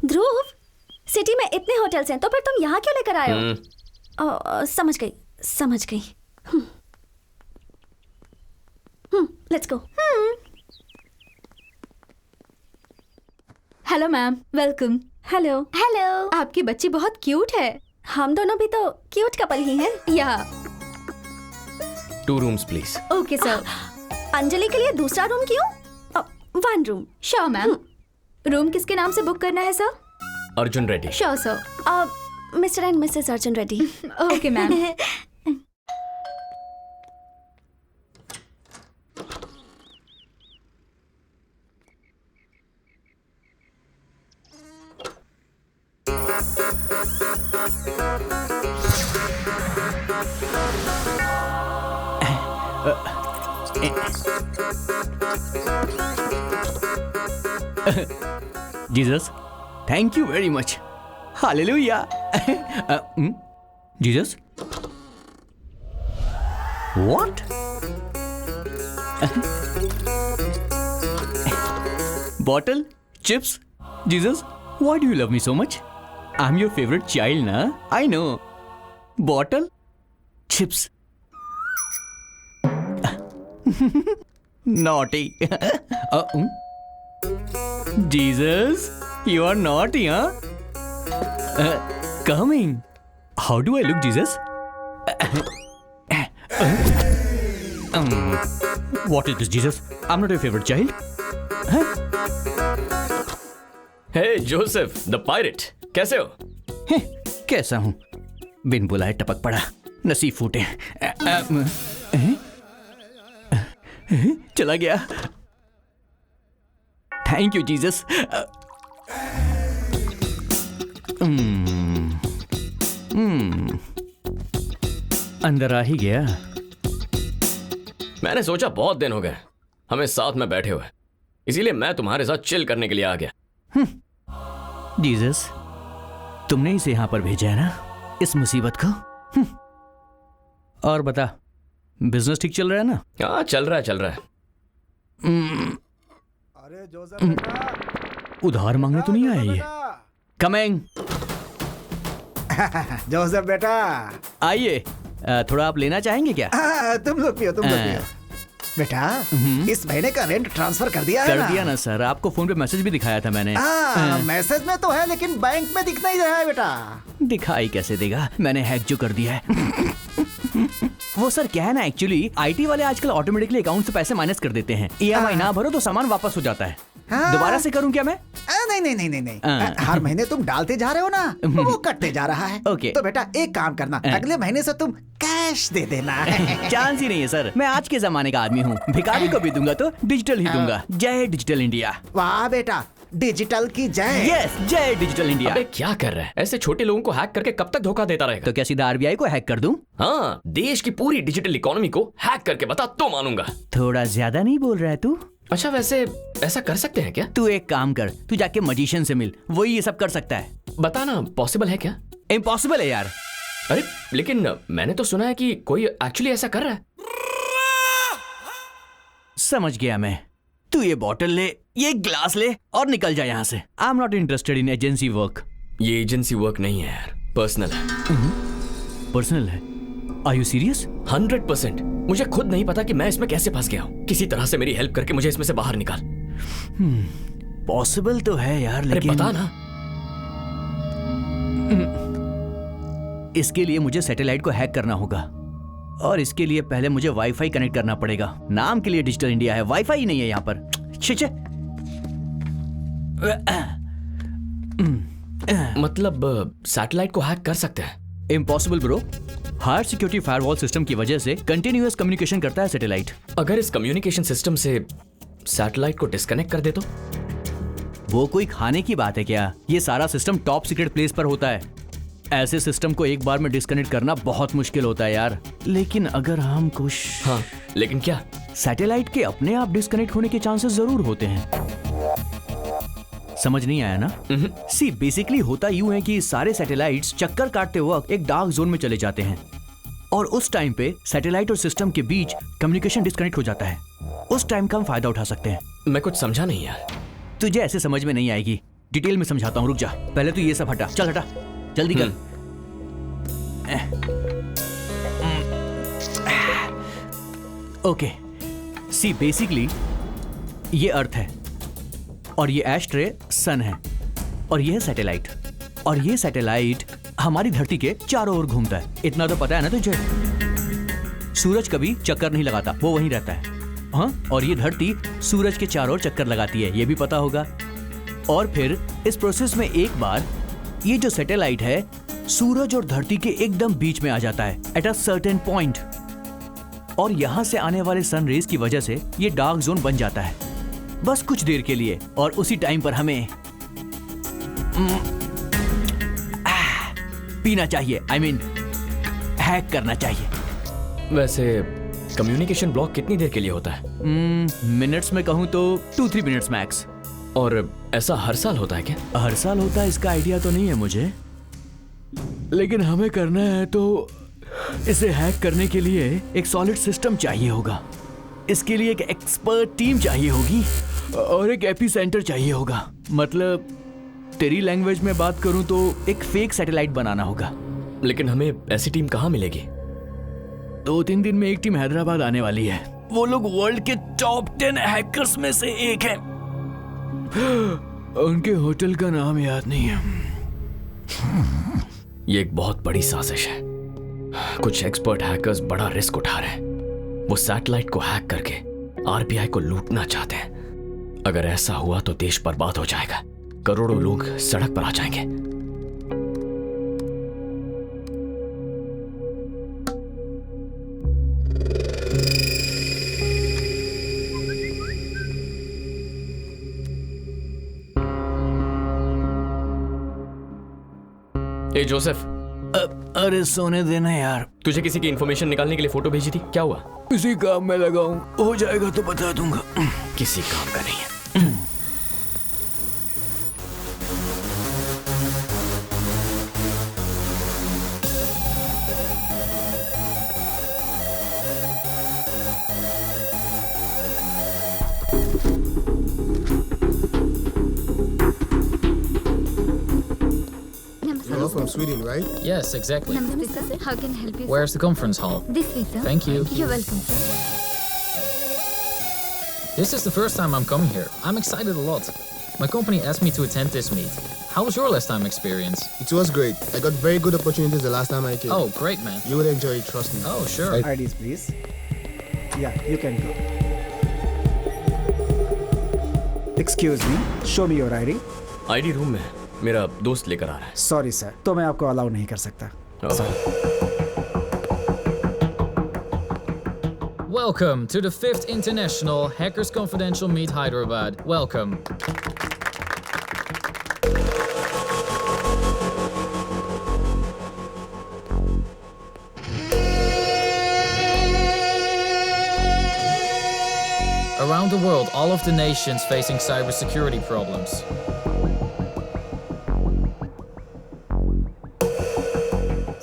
Dhruv, city में इतने होटल्स हैं तो फिर तुम यहाँ क्यों लेकर आए हो? समझ गई, समझ गई। Let's go. Hello ma'am, welcome. Hello. Hello. आपकी बच्ची बहुत क्यूट है। हम दोनों भी तो क्यूट कपल ही हैं। या 2 rooms please. Okay sir. Anjali के लिए दूसरा रूम क्यों? 1 रूम। Sure ma'am. रूम किसके नाम से बुक करना है sir? Arjun Reddy. Sure sir. Mister and missus Arjun Reddy. Okay ma'am. Jesus, thank you very much. Hallelujah. Jesus, what? Bottle, chips? Jesus, why do you love me so much? I am your favourite child ना? I know. Bottle, chips. Naughty. Jesus, you are naughty, huh? Coming. How do I look, Jesus? What is this, Jesus? I'm not your favorite child. Huh? Hey, Joseph, the pirate. कैसे हो? कैसा हूँ? बिन बुलाए टपक पड़ा, नसीब फूटे। चला गया। Thank you Jesus. अंदर आ ही गया। मैंने सोचा बहुत दिन हो गए हमें साथ में बैठे हुए, इसीलिए मैं तुम्हारे साथ चिल करने के लिए आ गया। जीसस, तुमने इसे यहां पर भेजा है ना, इस मुसीबत को। और बता, बिजनेस ठीक चल रहा है ना? हाँ, चल रहा है। अरे जोसेफ बेटा, उधार मांगने तो नहीं आया ये? कमिंग। जोसेफ बेटा, आइए। थोड़ा आप लेना चाहेंगे क्या? तुम लोग पियो, बेटा। इस महीने का रेंट ट्रांसफर कर दिया है कर दिया ना सर, आपको फोन पे मैसेज भी दिखाया था मैंने। मैसेज में तो है लेकिन बैंक में दिख नहीं रहा है बेटा। दिखाई कैसे देगा, मैंने हैक जो कर दिया है। वो सर क्या है ना, एक्चुअली आईटी वाले आजकल ऑटोमेटिकली अकाउंट से पैसे माइनस कर देते हैं। ईएमआई ना भरो तो सामान वापस हो जाता है। दोबारा से करूं क्या मैं? नहीं। हर महीने तुम डालते जा रहे हो ना, वो कटते जा रहा है। ओके। तो बेटा एक काम करना, अगले महीने से तुम कैश दे देना। चांस ही नहीं है सर, मैं आज के जमाने का आदमी हूँ। भिखारी को भी दूंगा तो डिजिटल ही दूंगा। जय डिजिटल इंडिया। वाह बेटा, डिजिटल की जय। यस, जय डिजिटल इंडिया। अबे क्या कर रहा है? ऐसे छोटे लोगों को हैक करके कब तक धोखा देता रहेगा? तो क्या सीधा आरबीआई को हैक कर दूं? हाँ, देश की पूरी डिजिटल इकोनॉमी को हैक करके बता तो मानूंगा। थोड़ा ज्यादा नहीं बोल रहा है तू? अच्छा, वैसे ऐसा कर सकते हैं क्या? तू एक काम कर, तू जाके मजिशियन से मिल, वही ये सब कर सकता है। बताना, पॉसिबल है क्या? इम्पॉसिबल है यार। अरे लेकिन मैंने तो सुना है कि कोई एक्चुअली ऐसा कर रहा है। समझ गया मैं। तू ये बॉटल ले, ये ग्लास ले और निकल जा यहाँ से। I am not interested in agency work. ये एजेंसी वर्क नहीं है यार, पर्सनल है। पर्सनल है? Are you serious? 100%। मुझे खुद नहीं पता कि मैं इसमें कैसे फंस गया हूँ। किसी तरह से मेरी हेल्प करके मुझे इसमें से बाहर निकाल। पॉसिबल तो है यार, लेकिन बता ना। इसके लिए मुझे सैटेलाइट को हैक करना होगा और इसके लिए पहले मुझे वाईफाई कनेक्ट करना पड़ेगा। नाम के लिए डिजिटल इंडिया है, वाईफाई ही नहीं है यहाँ पर। मतलब सैटेलाइट को हैक कर सकते हैं? Impossible bro. Higher security firewall system की वजह से कंटिन्यूअस कम्युनिकेशन करता है सैटेलाइट। अगर इस कम्युनिकेशन सिस्टम से सैटेलाइट को डिस्कनेक्ट कर दे तो? वो कोई खाने की बात है क्या? ये सारा सिस्टम टॉप सीक्रेट प्लेस पर होता है। ऐसे सिस्टम को एक बार में डिस्कनेक्ट करना बहुत मुश्किल होता है यार। लेकिन अगर हम कुछ हाँ, लेकिन क्या? सैटेलाइट के अपने आप डिस्कनेक्ट होने के चांसेस जरूर होते हैं। समझ नहीं आया ना? सी बेसिकली होता यूं है कि सारे सैटेलाइट्स चक्कर काटते वक्त एक डार्क जोन में चले जाते हैं और उस टाइम पे सैटेलाइट और सिस्टम के बीच कम्युनिकेशन डिस्कनेक्ट हो जाता है। उस टाइम का हम फायदा उठा सकते हैं। मैं कुछ समझा नहीं यार। तुझे ऐसे समझ में नहीं आएगी, डिटेल में समझाता हूँ, रुक जा। पहले तो ये सब हटा, चल हटा, जल्दी कर। ओके, सी बेसिकली ये अर्थ है और ये एस्ट्रे सन है और ये है सैटेलाइट, और ये सैटेलाइट हमारी धरती के चारों ओर घूमता है। इतना तो पता है ना तुझे? सूरज कभी चक्कर नहीं लगाता, वो वहीं रहता है। हाँ, और ये धरती सूरज के चारों ओर चक्कर लगाती है, ये भी पता होगा। और फिर इस प्रोसेस में एक बार ये जो सैटेलाइट है सूरज और धरती के एकदम बीच में आ जाता है एट अ सर्टेन पॉइंट, और यहां से आने वाले सन रेज की वजह से ये डार्क जोन बन जाता है बस कुछ देर के लिए। और उसी टाइम पर हमें पीना चाहिए, आई मीन हैक करना चाहिए। वैसे कम्युनिकेशन ब्लॉक कितनी देर के लिए होता है? मिनट्स में कहूं तो 2-3 मिनट्स मैक्स। और ऐसा हर साल होता है क्या? हर साल होता है इसका आइडिया तो नहीं है मुझे, लेकिन हमें करना है तो इसे हैक करने के लिए एक सॉलिड सिस्टम चाहिए होगा। इसके लिए एक एक्सपर्ट टीम चाहिए होगी और एक एपी सेंटर चाहिए होगा। मतलब तेरी लैंग्वेज में बात करूं तो एक फेक सैटेलाइट बनाना होगा। लेकिन हमें ऐसी टीम कहाँ मिलेगी? 2-3 दिन में एक टीम हैदराबाद आने वाली है। वो लोग वर्ल्ड के टॉप 10 हैकर्स में से एक है। उनके होटल का नाम याद नहीं है। ये एक बहुत बड़ी साजिश है। कुछ एक्सपर्ट हैकर्स बड़ा रिस्क उठा रहे हैं। वो सैटेलाइट को हैक करके आरबीआई को लूटना चाहते हैं। अगर ऐसा हुआ तो देश बर्बाद हो जाएगा, करोड़ों लोग सड़क पर आ जाएंगे। ए जोसेफ, अरे सोने देना यार। तुझे किसी की इंफॉर्मेशन निकालने के लिए फोटो भेजी थी, क्या हुआ? किसी काम में लगा हूं, हो जाएगा तो बता दूंगा। किसी काम का नहीं है। You're from Sweden, right? Yes, exactly. Namaste, sir. How can I help you? Where's the conference hall? This way, sir. Thank you. You're welcome, sir. This is the first time I'm coming here. I'm excited a lot. My company asked me to attend this meet. How was your last time experience? It was great. I got very good opportunities the last time I came. Oh, great, man. You would enjoy it, trust me. Oh, sure. IDs, please. Yeah, you can go. Excuse me, show me your ID. ID room में मेरा दोस्त लेकर आ रहा है। Sorry sir, तो मैं आपको allow नहीं कर सकता। Welcome to the 5th International Hackers Confidential Meet Hyderabad. Welcome. Around the world, all of the nations facing cybersecurity problems.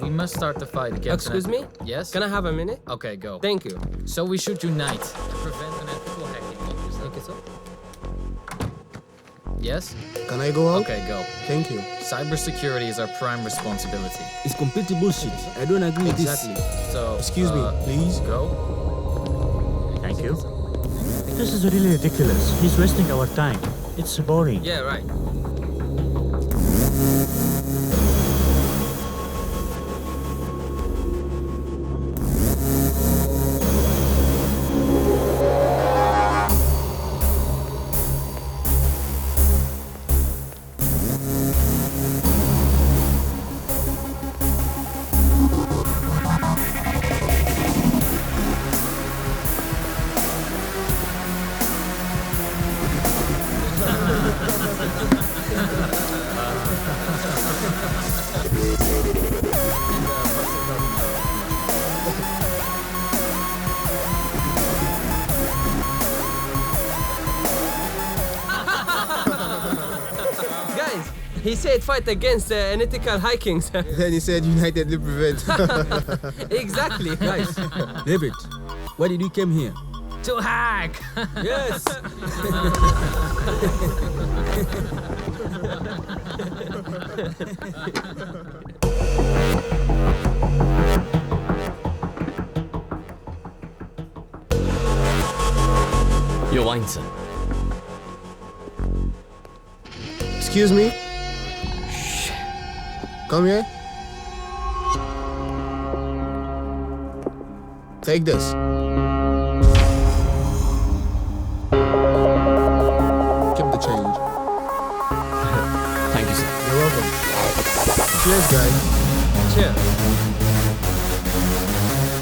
We must start the fight against. Excuse me? Yes? Can I have a minute? Okay, go. Thank you. So we should unite to prevent unethical hacking. Thank you, sir. Yes? Can I go out? Okay, go. Thank you. Cybersecurity is our prime responsibility. It's completely bullshit. I don't agree with this. Exactly. So, Excuse me, please. Go. Thank you. This is really ridiculous. He's wasting our time. It's boring. Yeah, right. He said fight against unethical hikings. Then he said United will prevent. Exactly. Guys, David, why did you come here? To hack. Yes. Your wine, sir. Excuse me? Come here. Take this. Keep the change. Thank you, sir. You're welcome. Cheers, guys. Cheers.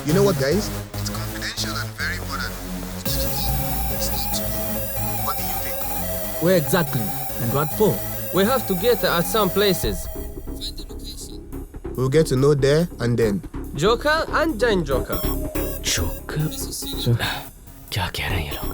You know what, guys? It's confidential and very important. What do you think? Where exactly? And what for? We have to get at some places. We'll get to know there and then. Joker and Giant Joker. Joker? क्या कह रहे हैं ये लोग?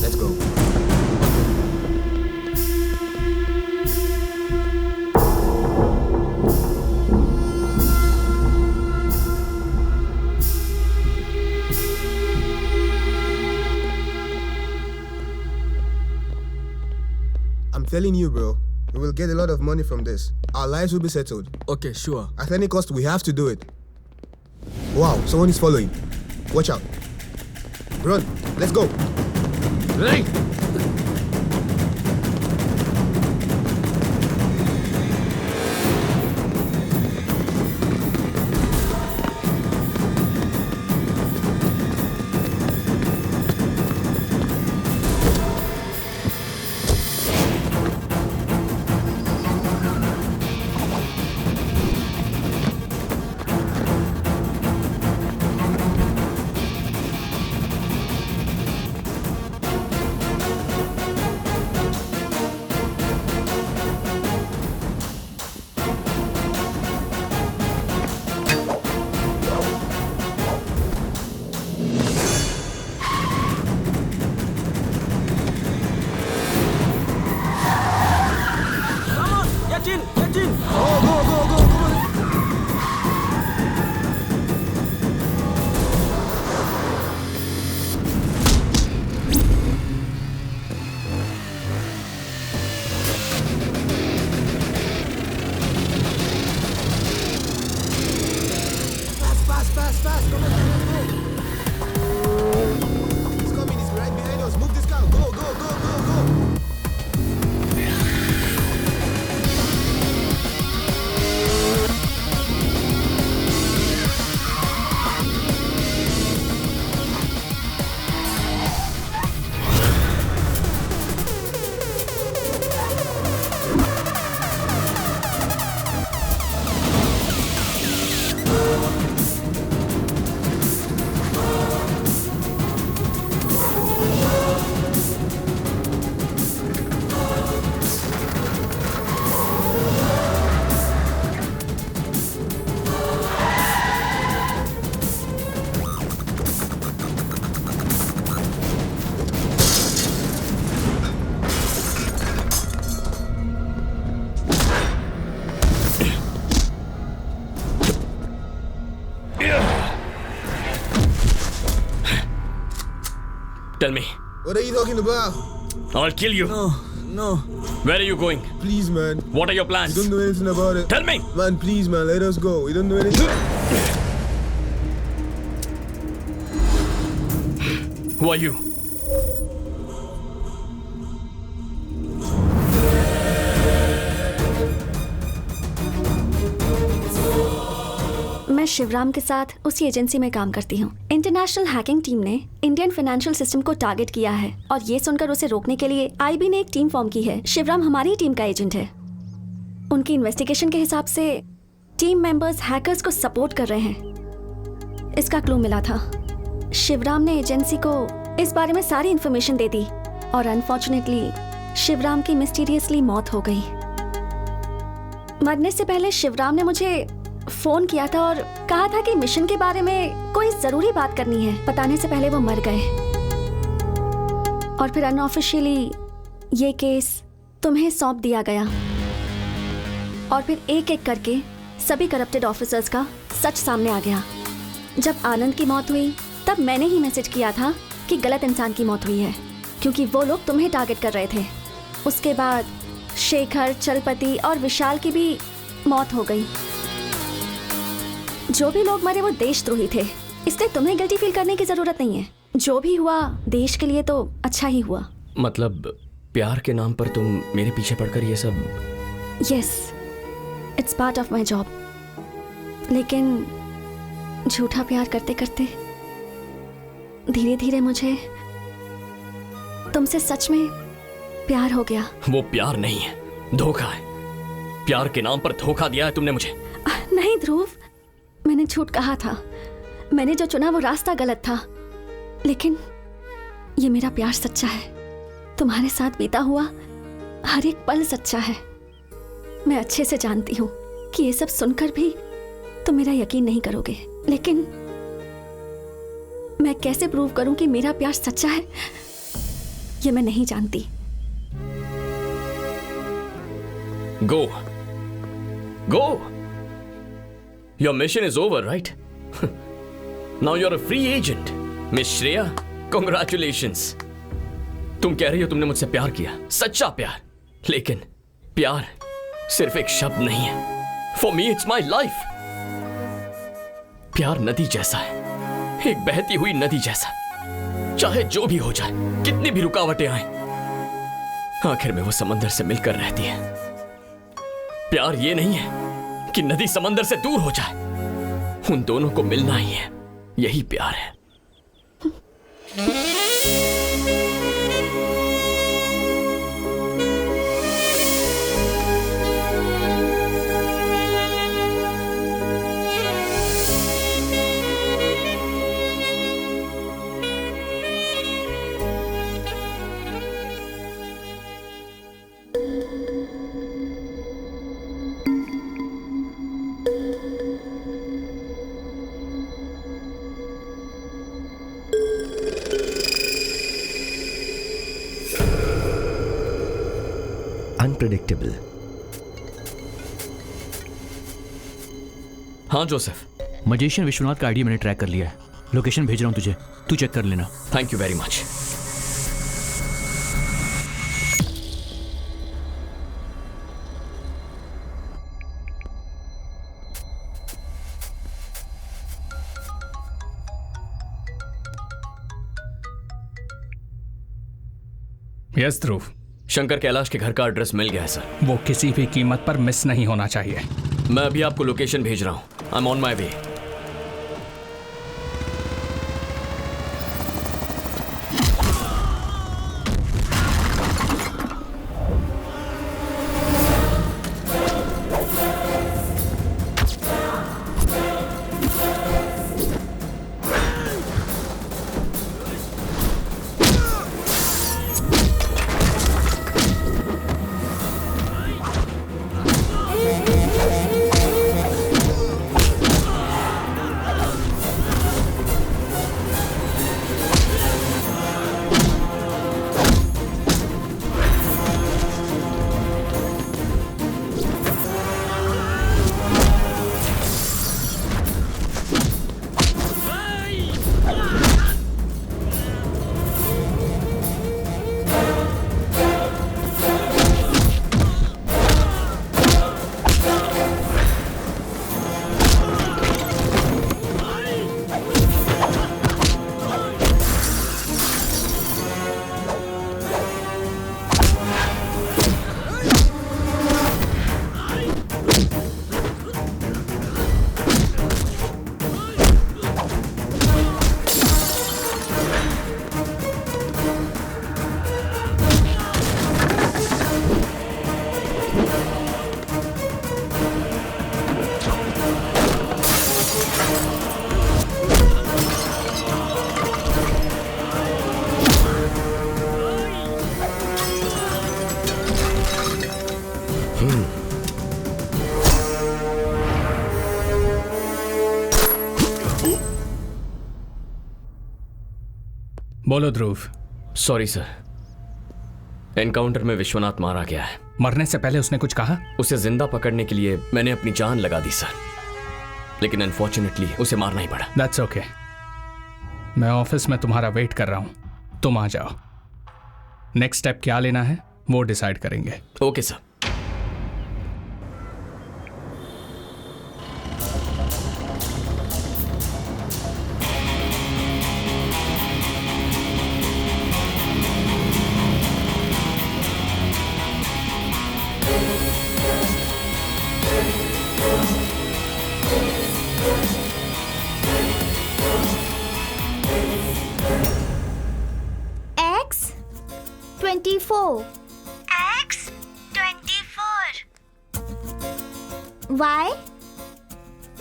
Let's go. I'm telling you, bro, we will get a lot of money from this. Our lives will be settled. Okay, sure. At any cost, we have to do it. Wow, someone is following. Watch out. Run, let's go. Right. Fast. Come on, he's coming. He's right behind us. Move this car. Go. Tell me. What are you talking about? I'll kill you. No. Where are you going? Please, man. What are your plans? We don't know anything about it. Tell me. Man, please, man. Let us go. We don't know anything. Who are you? मैं शिवराम के साथ उसी agency में काम करती हूँ। International hacking team ने Indian financial system को टारगेट किया है और ये सुनकर उसे रोकने के लिए आईबी ने एक टीम फॉर्म की है। शिवराम हमारी टीम का एजेंट है। उनकी इन्वेस्टिगेशन के हिसाब से टीम मेंबर्स हैकर्स को सपोर्ट कर रहे हैं। इसका क्लू मिला था। शिवराम ने एजेंसी को इस बारे में सारी इन्फॉर्मेशन दे दी और अनफॉर्चुनेटली शिवराम की मिस्टीरियसली मौत हो गई। मरने से पहले शिवराम ने मुझे फोन किया था और कहा था कि मिशन के बारे में कोई जरूरी बात करनी है। बताने से पहले वो मर गए और फिर अनऑफिशियली ये केस तुम्हें सौंप दिया गया और फिर एक एक करके सभी करप्टेड ऑफिसर्स का सच सामने आ गया। जब आनंद की मौत हुई तब मैंने ही मैसेज किया था कि गलत इंसान की मौत हुई है क्योंकि वो लोग तुम्हें टारगेट कर रहे थे। उसके बाद शेखर, चलपति और विशाल की भी मौत हो गई। जो भी लोग मरे वो देशद्रोही थे, इसलिए तुम्हें गिल्टी फील करने की जरूरत नहीं है। जो भी हुआ देश के लिए तो अच्छा ही हुआ। मतलब प्यार के नाम पर तुम मेरे पीछे पड़कर ये सब? Yes, it's part of my job. लेकिन झूठा प्यार करते करते धीरे धीरे मुझे तुमसे सच में प्यार हो गया। वो प्यार नहीं है, धोखा है। प्यार के नाम पर धोखा दिया है तुमने मुझे। नहीं ध्रुव, मैंने झूठ कहा था। मैंने जो चुना वो रास्ता गलत था, लेकिन ये मेरा प्यार सच्चा है। तुम्हारे साथ बीता हुआ हर एक पल सच्चा है। मैं अच्छे से जानती हूँ कि ये सब सुनकर भी तुम मेरा यकीन नहीं करोगे, लेकिन मैं कैसे प्रूव करूं कि मेरा प्यार सच्चा है ये मैं नहीं जानती। Go. Go. Your mission is over, right? Now you're a free agent. Miss Shreya, congratulations. तुम कह रही हो तुमने मुझसे प्यार किया, सच्चा प्यार। लेकिन प्यार सिर्फ एक शब्द नहीं है। For me, it's my life. प्यार नदी जैसा है, एक बहती हुई नदी जैसा। चाहे जो भी हो जाए, कितनी भी रुकावटें आए, आखिर में वो समंदर से मिलकर रहती है। प्यार ये नहीं है कि नदी समंदर से दूर हो जाए, उन दोनों को मिलना ही है, यही प्यार है। अनप्रेडिक्टेबल। हाँ जोसेफ, मजिशियन विश्वनाथ का आईडी मैंने ट्रैक कर लिया है। लोकेशन भेज रहा हूं तुझे, तू चेक कर लेना। Thank you very much. Yes Dhruv. Shankar Kailash के घर का एड्रेस मिल गया है सर। वो किसी भी कीमत पर मिस नहीं होना चाहिए। मैं अभी आपको लोकेशन भेज रहा हूं। आई एम ऑन माई वे। बोलो ध्रुव। सॉरी सर, एनकाउंटर में विश्वनाथ मारा गया है। मरने से पहले उसने कुछ कहा? उसे जिंदा पकड़ने के लिए मैंने अपनी जान लगा दी सर, लेकिन अनफॉर्चुनेटली उसे मारना ही पड़ा। That's okay. मैं ऑफिस में तुम्हारा वेट कर रहा हूं, तुम आ जाओ। नेक्स्ट स्टेप क्या लेना है वो डिसाइड करेंगे। Okay sir. X24. Y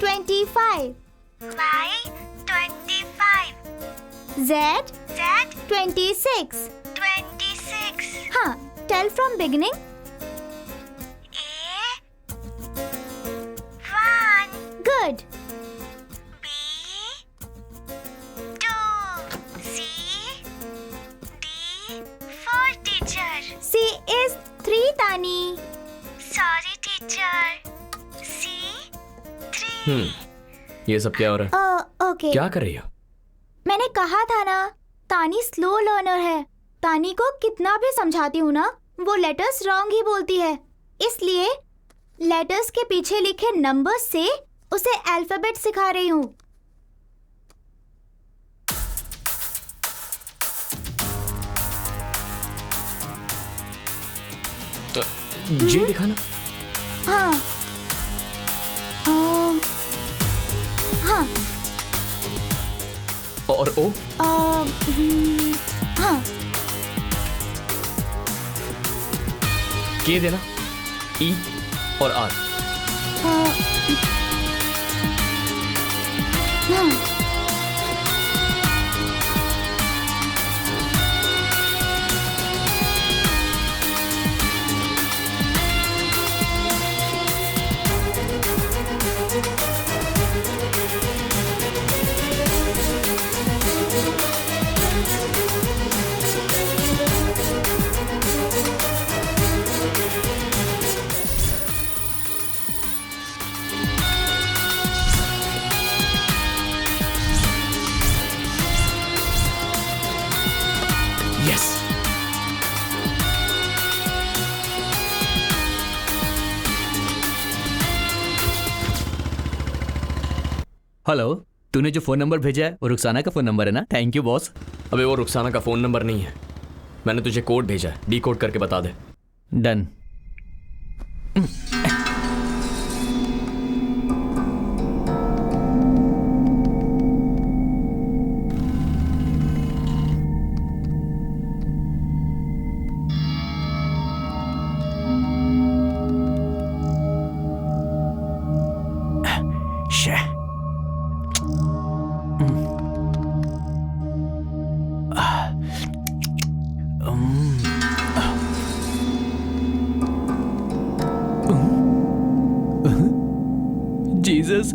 25. Z 26. हाँ, tell from beginning. Good. C is 3, Tani. Sorry, teacher. C3. ये सब क्या हो रहा है? Okay. क्या कर रही हो? मैंने कहा था ना, तानी स्लो लर्नर है। तानी को कितना भी समझाती हूँ ना, वो लेटर्स रॉन्ग ही बोलती है। इसलिए लेटर्स के पीछे लिखे नंबर्स से उसे अल्फाबेट सिखा रही हूँ। जी दिखाना। हाँ। हाँ। और ओ? हाँ। के देना। ई और आर। हाँ। हेलो, तूने जो फोन नंबर भेजा है वो रुखसाना का फोन नंबर है ना? Thank you boss. अबे वो रुखसाना का फोन नंबर नहीं है, मैंने तुझे कोड भेजा है, डीकोड करके बता दे। डन। Jesus.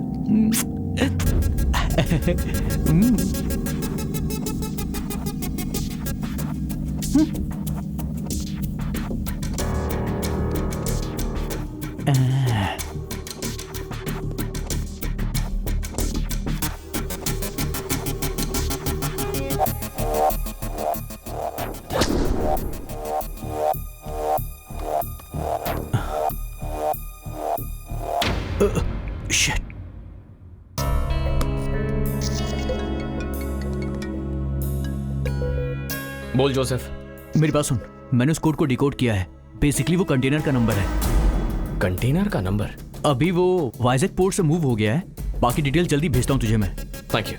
Shit. बोल जोसेफ। मेरी बात सुन, मैंने उस कोड को डिकोड किया है। बेसिकली वो कंटेनर का नंबर है। कंटेनर का नंबर? अभी वो वाइजैक पोर्ट से मूव हो गया है। बाकी डिटेल जल्दी भेजता हूँ तुझे मैं। Thank you.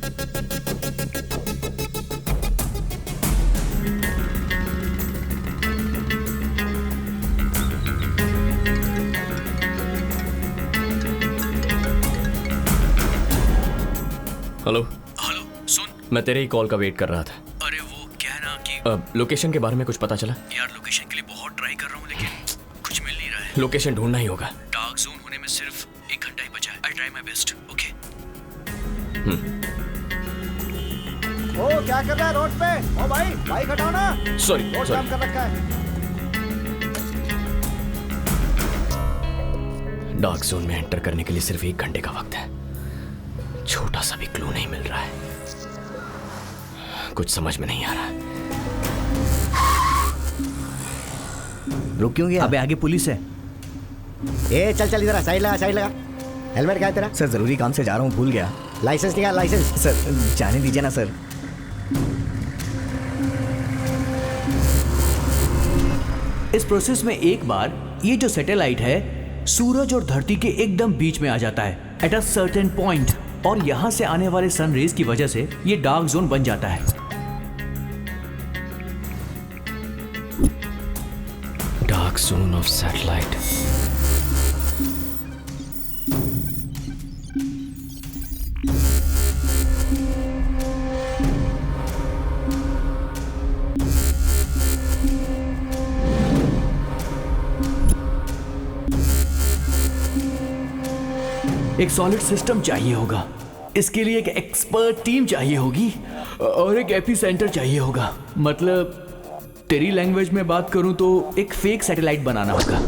हेलो हेलो, सुन, मैं तेरे ही कॉल का वेट कर रहा था। अरे वो क्या है ना कि लोकेशन के बारे में कुछ पता चला? यार लोकेशन के लिए बहुत ट्राई कर रहा हूँ लेकिन कुछ मिल नहीं रहा है। लोकेशन ढूंढना ही होगा। डार्क जोन होने में सिर्फ 1 घंटा ही बचा है। I try my best. Okay. ओ क्या कर रहा है रोड पे? ओ भाई बाइक हटाओ ना। सॉरी रोड जाम कर रखा है। डार्क जोन में एंटर करने के लिए सिर्फ 1 घंटे का वक्त है। छोटा सा भी क्लू नहीं मिल रहा है। कुछ समझ में नहीं आ रहा। रुक क्यों गया? अबे आगे पुलिस है। ए चल चल इधर साइड लगा। हेलमेट क्या है तेरा? सर जरूरी काम से जा रहा हूँ, भूल गया। लाइसेंस निकाल लाइसेंस। सर जाने दीजिए ना सर। इस प्रोसेस में एक बार ये जो सैटेलाइट है सूरज और धरती के एकदम बीच में आ जाता है एट अ सर्टेन पॉइंट, और यहां से आने वाले सन रेज की वजह से ये डार्क जोन बन जाता है। Dark zone of satellite. एक सॉलिड सिस्टम चाहिए होगा, इसके लिए एक एक्सपर्ट टीम चाहिए होगी और एक एपी सेंटर चाहिए होगा। मतलब तेरी लैंग्वेज में बात करूं तो एक फेक सैटेलाइट बनाना होगा।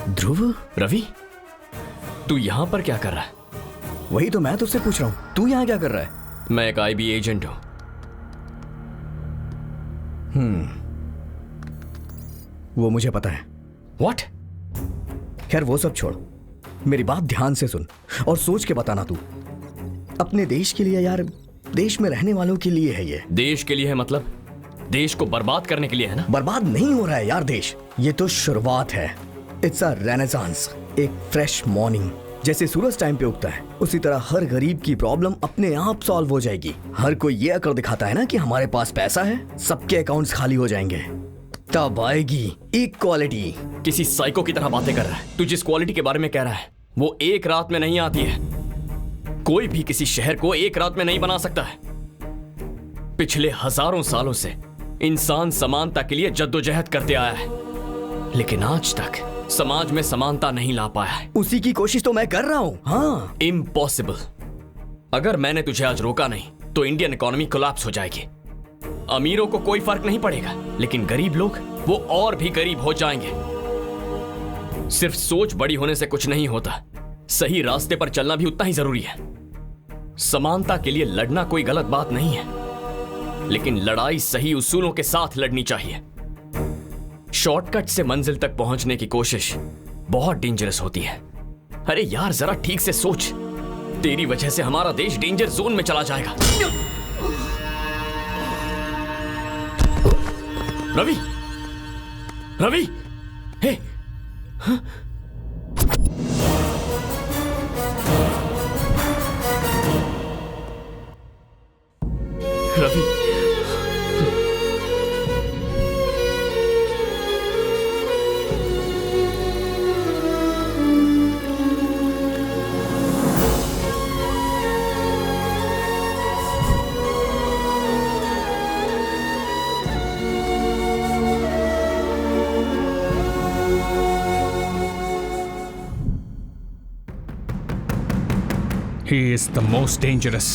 ध्रुव, रवि, तू यहां पर क्या कर रहा है? वही तो मैं तुझसे पूछ रहा हूं, तू यहां क्या कर रहा है? मैं एक आईबी एजेंट हूं। वो मुझे पता है। What? खैर वो सब छोड़, मेरी बात ध्यान से सुन और सोच के बताना। तू अपने देश के लिए यार, देश में रहने वालों के लिए है ये। देश के लिए है मतलब देश को बर्बाद करने के लिए है ना? बर्बाद नहीं हो रहा है यार देश, ये तो शुरुआत है। इट्स अ रेनेसांस, एक फ्रेश मॉर्निंग। जैसे सूरज टाइम पे उगता है उसी तरह हर गरीब की प्रॉब्लम अपने आप सॉल्व हो जाएगी। हर कोई ये अकड़ दिखाता है ना कि हमारे पास पैसा है, सबके अकाउंट्स खाली हो जाएंगे, तब आएगी इक्वालिटी। किसी साइको की तरह बातें कर रहा है। तू जिस क्वालिटी के बारे में कह रहा है वो एक रात में नहीं आती है। कोई भी किसी शहर को एक रात में नहीं बना सकता है। पिछले हजारों सालों से इंसान समानता के लिए जद्दोजहद करते आया है। लेकिन आज तक समाज में समानता नहीं ला पाया है। उसी की कोशिश तो मैं कर रहा हूं। हाँ, इम्पॉसिबल। अगर मैंने तुझे आज रोका नहीं तो इंडियन इकोनॉमी कोलैप्स हो जाएगी। अमीरों को कोई फर्क नहीं पड़ेगा, लेकिन गरीब लोग वो और भी गरीब हो जाएंगे। सिर्फ सोच बड़ी होने से कुछ नहीं होता, सही रास्ते पर चलना भी उतना ही जरूरी है। समानता के लिए लड़ना कोई गलत बात नहीं है, लेकिन लड़ाई सही उसूलों के साथ लड़नी चाहिए। शॉर्टकट से मंजिल तक पहुंचने की कोशिश बहुत डेंजरस होती है। अरे यार, जरा ठीक से सोच, तेरी वजह से हमारा देश डेंजर जोन में चला जाएगा। रवि, रवि, हे, हाँ? Ravi, He is the most dangerous.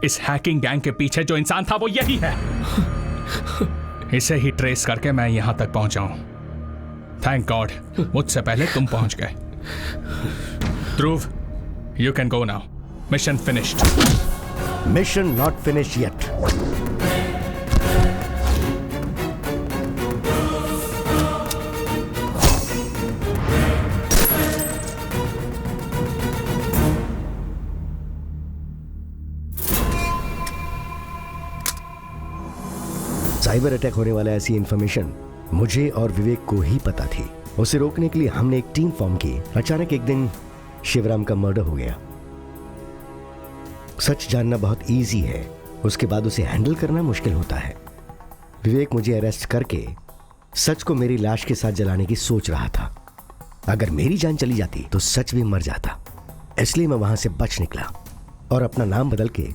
इस हैकिंग गैंग के पीछे जो इंसान था वो यही है। इसे ही ट्रेस करके मैं यहां तक पहुंचा हूं। थैंक गॉड मुझसे पहले तुम पहुंच गए। Dhruv, you can go now. Mission finished. Mission not finish yet. Cyber attack होने वाला ऐसी इंफॉर्मेशन मुझे और विवेक को ही पता थी। उसे रोकने के लिए हमने एक टीम फॉर्म की। अचानक एक दिन शिवराम का मर्डर हो गया। सच जानना बहुत इजी है, उसके बाद उसे हैंडल करना मुश्किल होता है। विवेक मुझे अरेस्ट करके सच को मेरी लाश के साथ जलाने की सोच रहा था। अगर मेरी जान चली जाती तो सच भी मर जाता। इसलिए मैं वहां से बच निकला और अपना नाम बदल के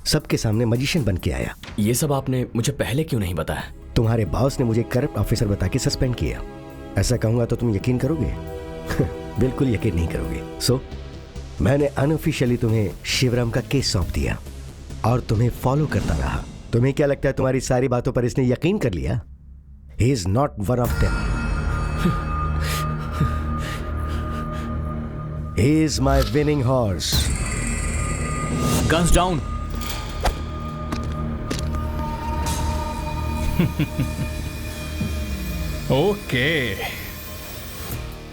सबके सामने मजिशियन बन के आया। ये सब आपने मुझे पहले क्यों नहीं बताया? तुम्हारे बॉस ने मुझे करप्ट ऑफिसर बता के सस्पेंड किया। ऐसा कहूंगा तो तुम यकीन करोगे? बिल्कुल यकीन नहीं करोगे। सो मैंने अनऑफिशियली तुम्हें शिवराम का केस सौंप दिया और तुम्हें फॉलो करता रहा। तुम्हें क्या लगता है तुम्हारी सारी बातों पर इसने यकीन कर लिया? He is not one of them. He is my winning horse. Guns down. Okay,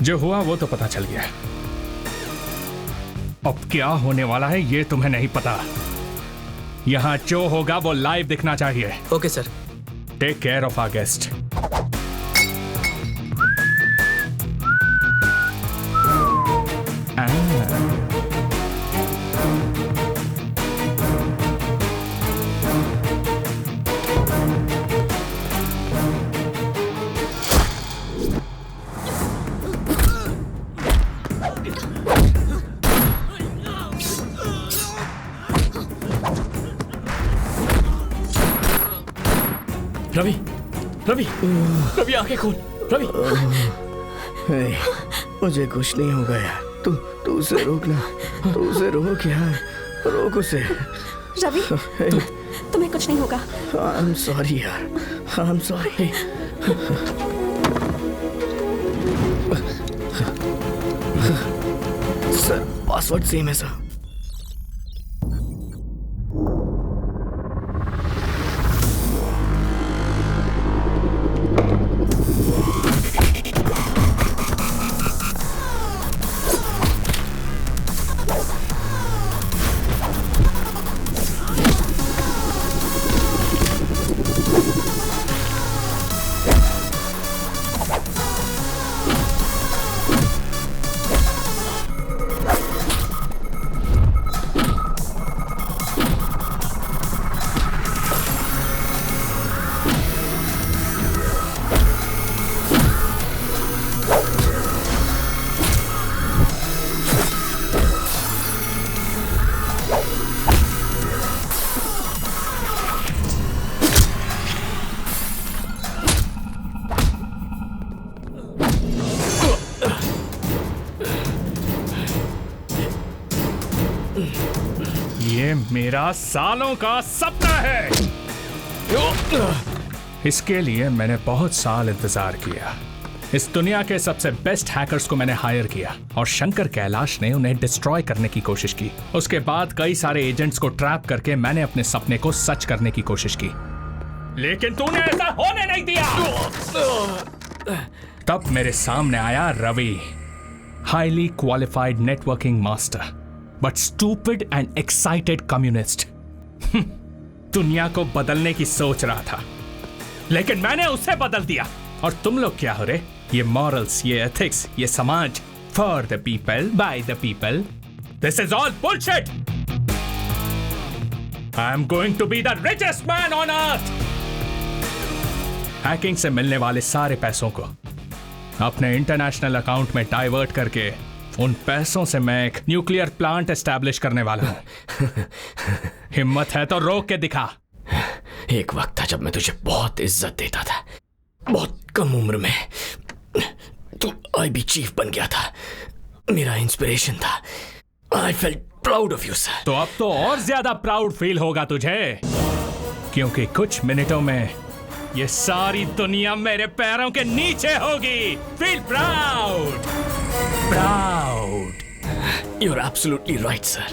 जो हुआ वो तो पता चल गया। अब क्या होने वाला है ये तुम्हें नहीं पता। यहां जो होगा वो लाइव दिखना चाहिए। Okay sir. Take care of our guest. Ravi, Ravi, Ravi आंखें खोल। रवि, मुझे कुछ नहीं होगा यार। तू उसे रोकना, तू उसे रोक यार, रोक उसे। रवि, तुम्हें कुछ नहीं होगा। आई एम सॉरी यार, I am sorry. Sir, password same है सर। मेरा सालों का सपना है। इसके लिए मैंने बहुत साल इंतजार किया। इस दुनिया के सबसे बेस्ट हैकर्स को मैंने हायर किया और शंकर कैलाश ने उन्हें डिस्ट्रॉय करने की कोशिश की। उसके बाद कई सारे एजेंट्स को ट्रैप करके मैंने अपने सपने को सच करने की कोशिश की, लेकिन तूने ऐसा होने नहीं दिया। तब मेरे सामने आया Ravi, highly qualified networking master but stupid and excited communist. दुनिया को बदलने की सोच रहा था, लेकिन मैंने उसे बदल दिया। और तुम लोग क्या हो रहे? ये मॉरल्स, ये एथिक्स, ये समाज, for the people by the people, this is all bullshit. I am going to be the richest man on earth. Hacking से मिलने वाले सारे पैसों को अपने इंटरनेशनल अकाउंट में डाइवर्ट करके उन पैसों से मैं एक न्यूक्लियर प्लांट एस्टैब्लिश करने वाला हूं। हिम्मत है तो रोक के दिखा। एक वक्त था जब मैं तुझे बहुत इज्जत देता था, बहुत कम उम्र में तू आईबी चीफ बन गया था, मेरा इंस्पिरेशन था। I felt proud of you sir. तो अब तो और ज्यादा प्राउड फील होगा तुझे, क्योंकि कुछ मिनटों में ये सारी दुनिया मेरे पैरों के नीचे होगी। Feel proud, proud. You are absolutely right sir.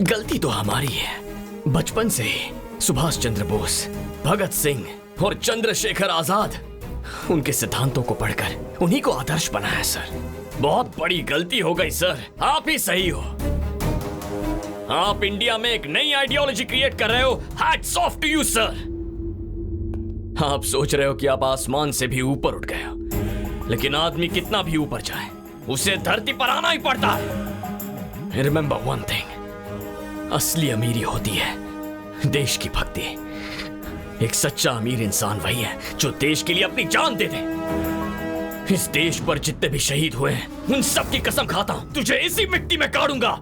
गलती तो हमारी है। बचपन से ही सुभाष चंद्र बोस, भगत सिंह और चंद्रशेखर आजाद, उनके सिद्धांतों को पढ़कर उन्हीं को आदर्श बनाया सर। बहुत बड़ी गलती हो गई सर। आप ही सही हो। आप इंडिया में एक नई आइडियोलॉजी क्रिएट कर रहे हो। Hats off to you sir. आप सोच रहे हो कि आप आसमान से भी ऊपर उठ गए हो, लेकिन आदमी कितना भी ऊपर जाए उसे धरती पर आना ही पड़ता है। रिमेंबर वन थिंग, असली अमीरी होती है देश की भक्ति। एक सच्चा अमीर इंसान वही है जो देश के लिए अपनी जान दे दे। इस देश पर जितने भी शहीद हुए हैं उन सब की कसम खाता हूं, तुझे इसी मिट्टी में गाड़ूंगा।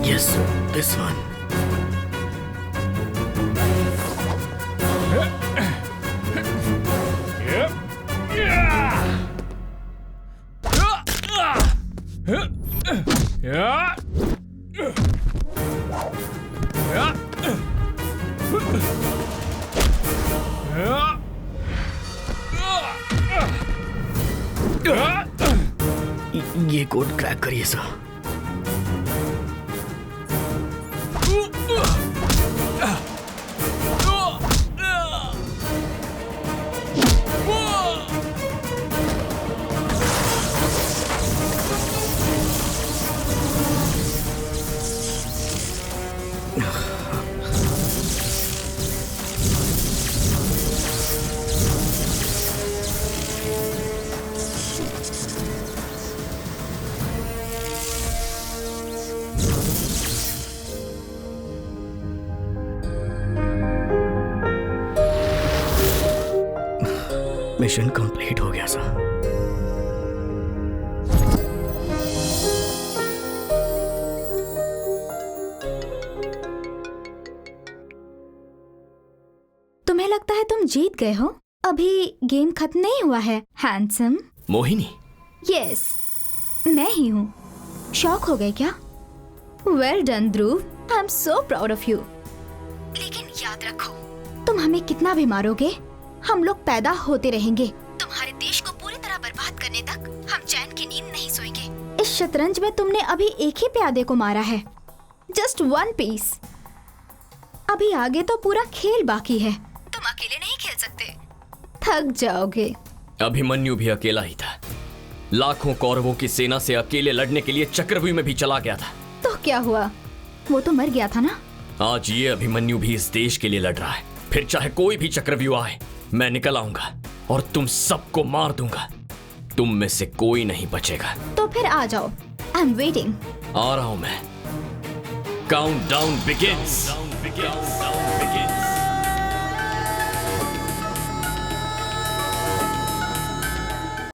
Yes, this one. ये कोड क्रैक करिए सर। मिशन कंप्लीट हो गया सर। तुम्हें लगता है तुम जीत गए हो? अभी गेम खत्म नहीं हुआ है हैंडसम। मोहिनी? यस, मैं ही हूँ। शॉक हो गए क्या? Well done Dhruv, I am so proud of you. लेकिन याद रखो, तुम हमें कितना भी मारोगे हम लोग पैदा होते रहेंगे। तुम्हारे देश को पूरी तरह बर्बाद करने तक हम चैन की नींद नहीं सोएंगे। इस शतरंज में तुमने अभी एक ही प्यादे को मारा है, जस्ट वन पीस। अभी आगे तो पूरा खेल बाकी है। तुम अकेले नहीं खेल सकते, थक जाओगे। अभिमन्यु भी अकेला ही था। लाखों कौरवों की सेना से अकेले लड़ने के लिए चक्रव्यूह में भी चला गया था। तो क्या हुआ? वो तो मर गया था ना। आज ये अभिमन्यु भी इस देश के लिए लड़ रहा है। फिर चाहे कोई भी चक्रव्यूह आए, मैं निकल आऊंगा और तुम सबको मार दूंगा। तुम में से कोई नहीं बचेगा। तो फिर आ जाओ, आई एम वेटिंग। आ रहा हूं मैं। Countdown begins.